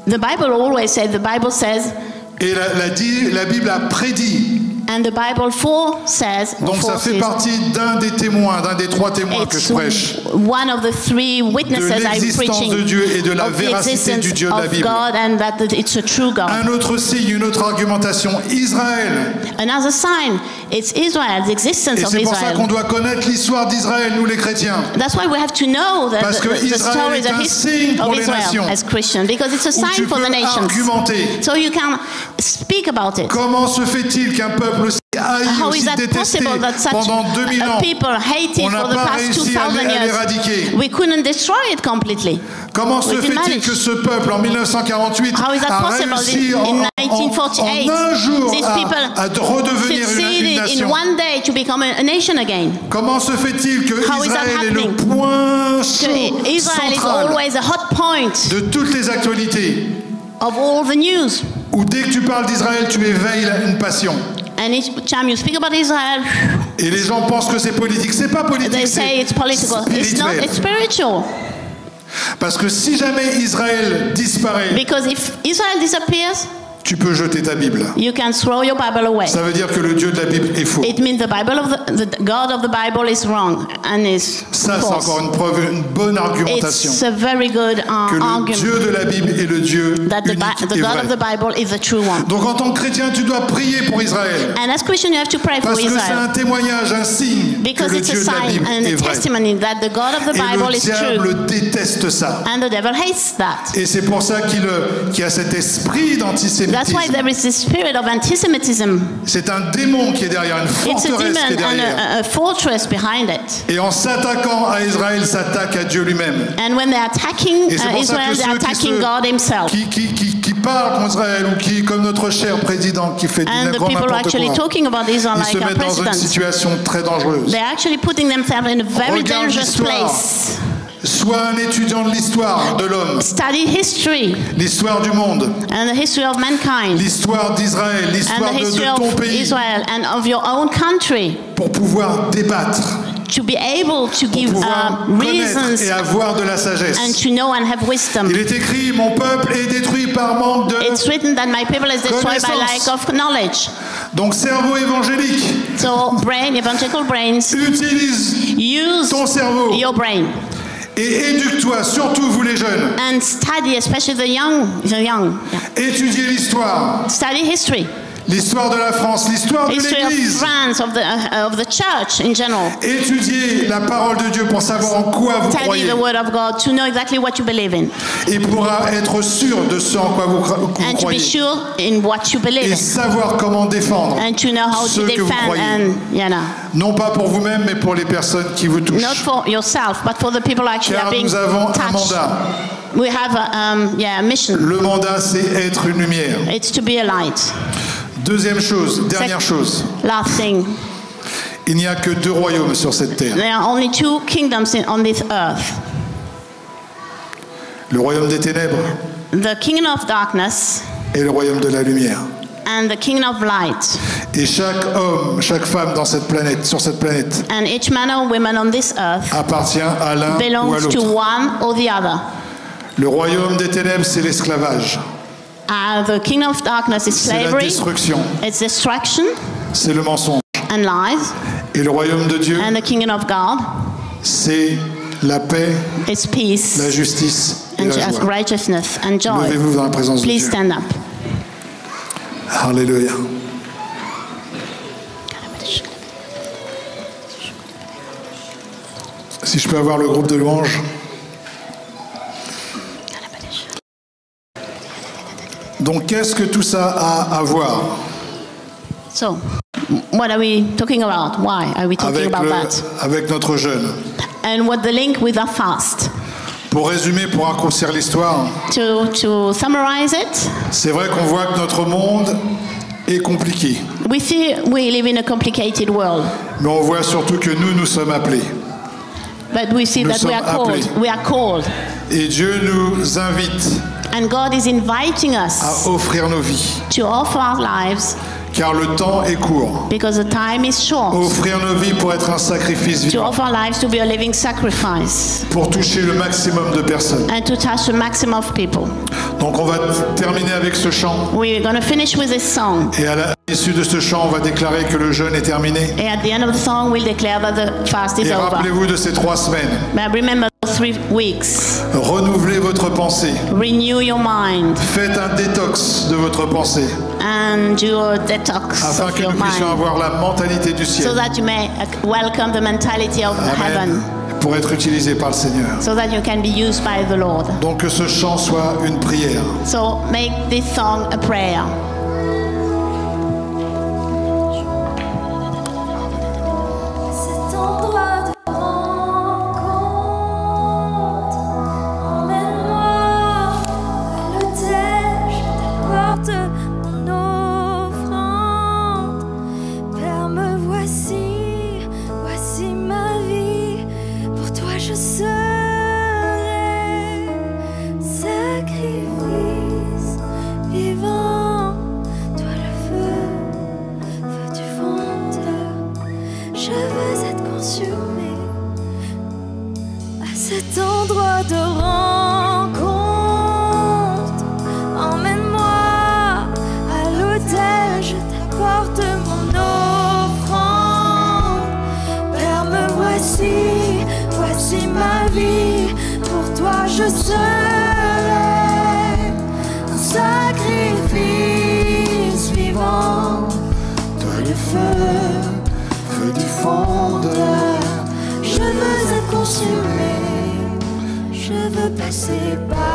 The Bible always says, the Bible says, et la Bible a prédit. and the Bible says, Donc ça fait partie d'un des témoins, d'un des 3 témoins que it's je prêche, one of the 3 witnesses de I'm l'existence preaching de Dieu et de la of the véracité existence du Dieu de la of Bible. God and that it's a true God. Un autre signe, une autre argumentation, Israël. Another sign, it's Israel, the existence Et of c'est pour ça qu'on Israel. doit connaître l'histoire d'Israël, nous les chrétiens. That's why we have to know Parce que the Israël story, est the un history signe pour of les Israel nations. as Christian, because it's a Où tu sign for peux the nations. argumenter. So you can speak about it. Comment se fait-il qu'un peuple aussi haï, How aussi is that détesté possible that such pendant 2000 ans, a people hated on n'a for the pas past réussi à 2000 l'éradiquer? years? We couldn't destroy it completely. Comment se We didn't fait-il manage. que ce peuple, en 1948, How is that a possible réussi in en 1948? un jour These people à redevenir une succeeded in nation? one day to become a nation again. Comment se fait-il que How is that Israël est le happening? point So chaud, Israel is central always a hot point de toutes les actualités, of all the news. où dès que tu parles d'Israël, tu éveilles une passion. And each time you speak about Israel, Et les gens pensent que c'est politique. C'est pas politique, they say c'est it's political. It's not, spirituel. it's spiritual. Parce que si jamais Israël disparaît, Because if Israel disappears, tu peux jeter ta Bible. you can throw your Bible away. Ça veut dire que le Dieu de la Bible est faux. It means the God of the Bible is wrong and is Ça, c'est false. encore une preuve, une bonne argumentation. It's a very good Que le argument Dieu de la Bible est le Dieu that unique the et God vrai. of the Bible is the true one. Donc en tant que chrétien, tu dois prier pour Israël. And as Christian, you have to pray for Parce que c'est Israel. un témoignage, un signe que Because le it's a Dieu de la sign Bible and est a vrai. testimony that the God of the Et Bible le is true. diable déteste ça. And the devil hates that. Et c'est pour ça qu'il y a cet esprit That's why d'antisémitisme. there is this spirit of anti-Semitism. C'est un démon qui est derrière, une It's a forteresse qui est demon and derrière. a fortress behind it. Et en s'attaquant à Israël, s'attaque à Dieu lui-même. And when they're attacking Et c'est pour ça Israel, que they're ceux attacking God himself. qui parlent contre Israël, ou qui, comme notre cher président, qui fait du And the grand people n'importe actually quoi, talking about Israel ils like se our mettent dans une president. situation très dangereuse. They're actually putting themselves in a very Regarde dangerous l'histoire. place. Sois un étudiant de l'histoire de l'homme, Study history l'histoire du monde, and the history of mankind l'histoire d'Israël, and l'histoire the history de ton of pays, Israel and of your own country pour pouvoir débattre, to be able to pour give pouvoir connaître reasons et avoir de la and sagesse. to know and have wisdom. Il est écrit, mon peuple est détruit par manque de... It's written that my people is destroyed by lack Connaissance. of knowledge. Donc cerveau évangélique, So evangelical brains, utilise use ton cerveau your brain et éduque-toi, surtout vous les jeunes. and study, especially the young. Yeah. Étudiez l'histoire, Study history. l'histoire de la France, l'histoire de History of l'Église. France, of the church in general. Étudiez la parole de Dieu pour savoir en quoi vous Study croyez the word of God to know exactly what you believe in et pour être sûr de ce en quoi vous and to be croyez sure in what you believe et in savoir comment défendre and to know how ce to que vous defend croyez. and Non pas pour vous-même, mais pour les personnes qui vous touchent. not for yourself but for the people who actually Car are being nous avons un touched. mandat. We have a mission. Le mandat, c'est être une lumière. It's to be a light. Deuxième chose, dernière chose, Last thing, il n'y a que 2 royaumes sur cette terre. there are only 2 kingdoms on this earth. Le royaume des ténèbres The kingdom of darkness et le royaume de la lumière. and the kingdom of light. Et chaque homme, chaque femme dans cette planète, sur cette planète, And each man or woman on this earth appartient à l'un ou à belongs to l'autre. one or the other. Le royaume des ténèbres, c'est l'esclavage, The kingdom of darkness is c'est la slavery, destruction, it's destruction c'est le mensonge. and lies. Et le royaume de Dieu, And the kingdom of God c'est la paix, is peace la justice et and la joie. righteousness and joy. Levez-vous dans la présence de Please Dieu. stand up. Alléluia. Si je peux avoir le groupe de louanges. Donc qu'est-ce que tout ça a à voir So, what are we talking about? Why are we talking avec, about that? avec notre jeûne? And what the link with our fast? Pour résumer, pour raccourcir l'histoire, To summarize it, c'est vrai qu'on voit que notre monde est compliqué. we see we live in a complicated world, Mais on voit surtout que nous sommes appelés. but we see Nous that we are sommes called. appelés. We are called, Et Dieu nous invite and God is inviting à us offrir nos vies. to offer our lives Car le temps est court. because the time is short. Offrir nos vies pour être un sacrifice To vivant. offer our lives to be a living sacrifice Pour toucher le maximum de personnes. and to touch the maximum of people. Donc on va terminer avec ce chant. We're going to finish with this song. Et à l'issue de ce chant, on va déclarer que le jeûne est terminé. And at the end of the song, we'll declare that the fast is Et over. rappelez-vous de ces 3 semaines. But remember 3 weeks. Renouvelez votre pensée. Renew your mind Faites un détox de votre pensée. and do a detox Afin of que your nous puissions mind avoir la mentalité du so ciel. that you may welcome the mentality of heaven Amen. Pour être utilisé par le Seigneur. so that you can be used by the Lord. Donc que ce chant soit une prière. So make this song a prayer. Cet endroit de rencontre, emmène-moi à l'autel, je t'apporte mon offrande. Père, me voici, voici ma vie, pour toi je serai sacrifice vivant. je serai un sacrifice vivant. Toi le feu, feu du fondeur, je veux être consumé, je veux passer par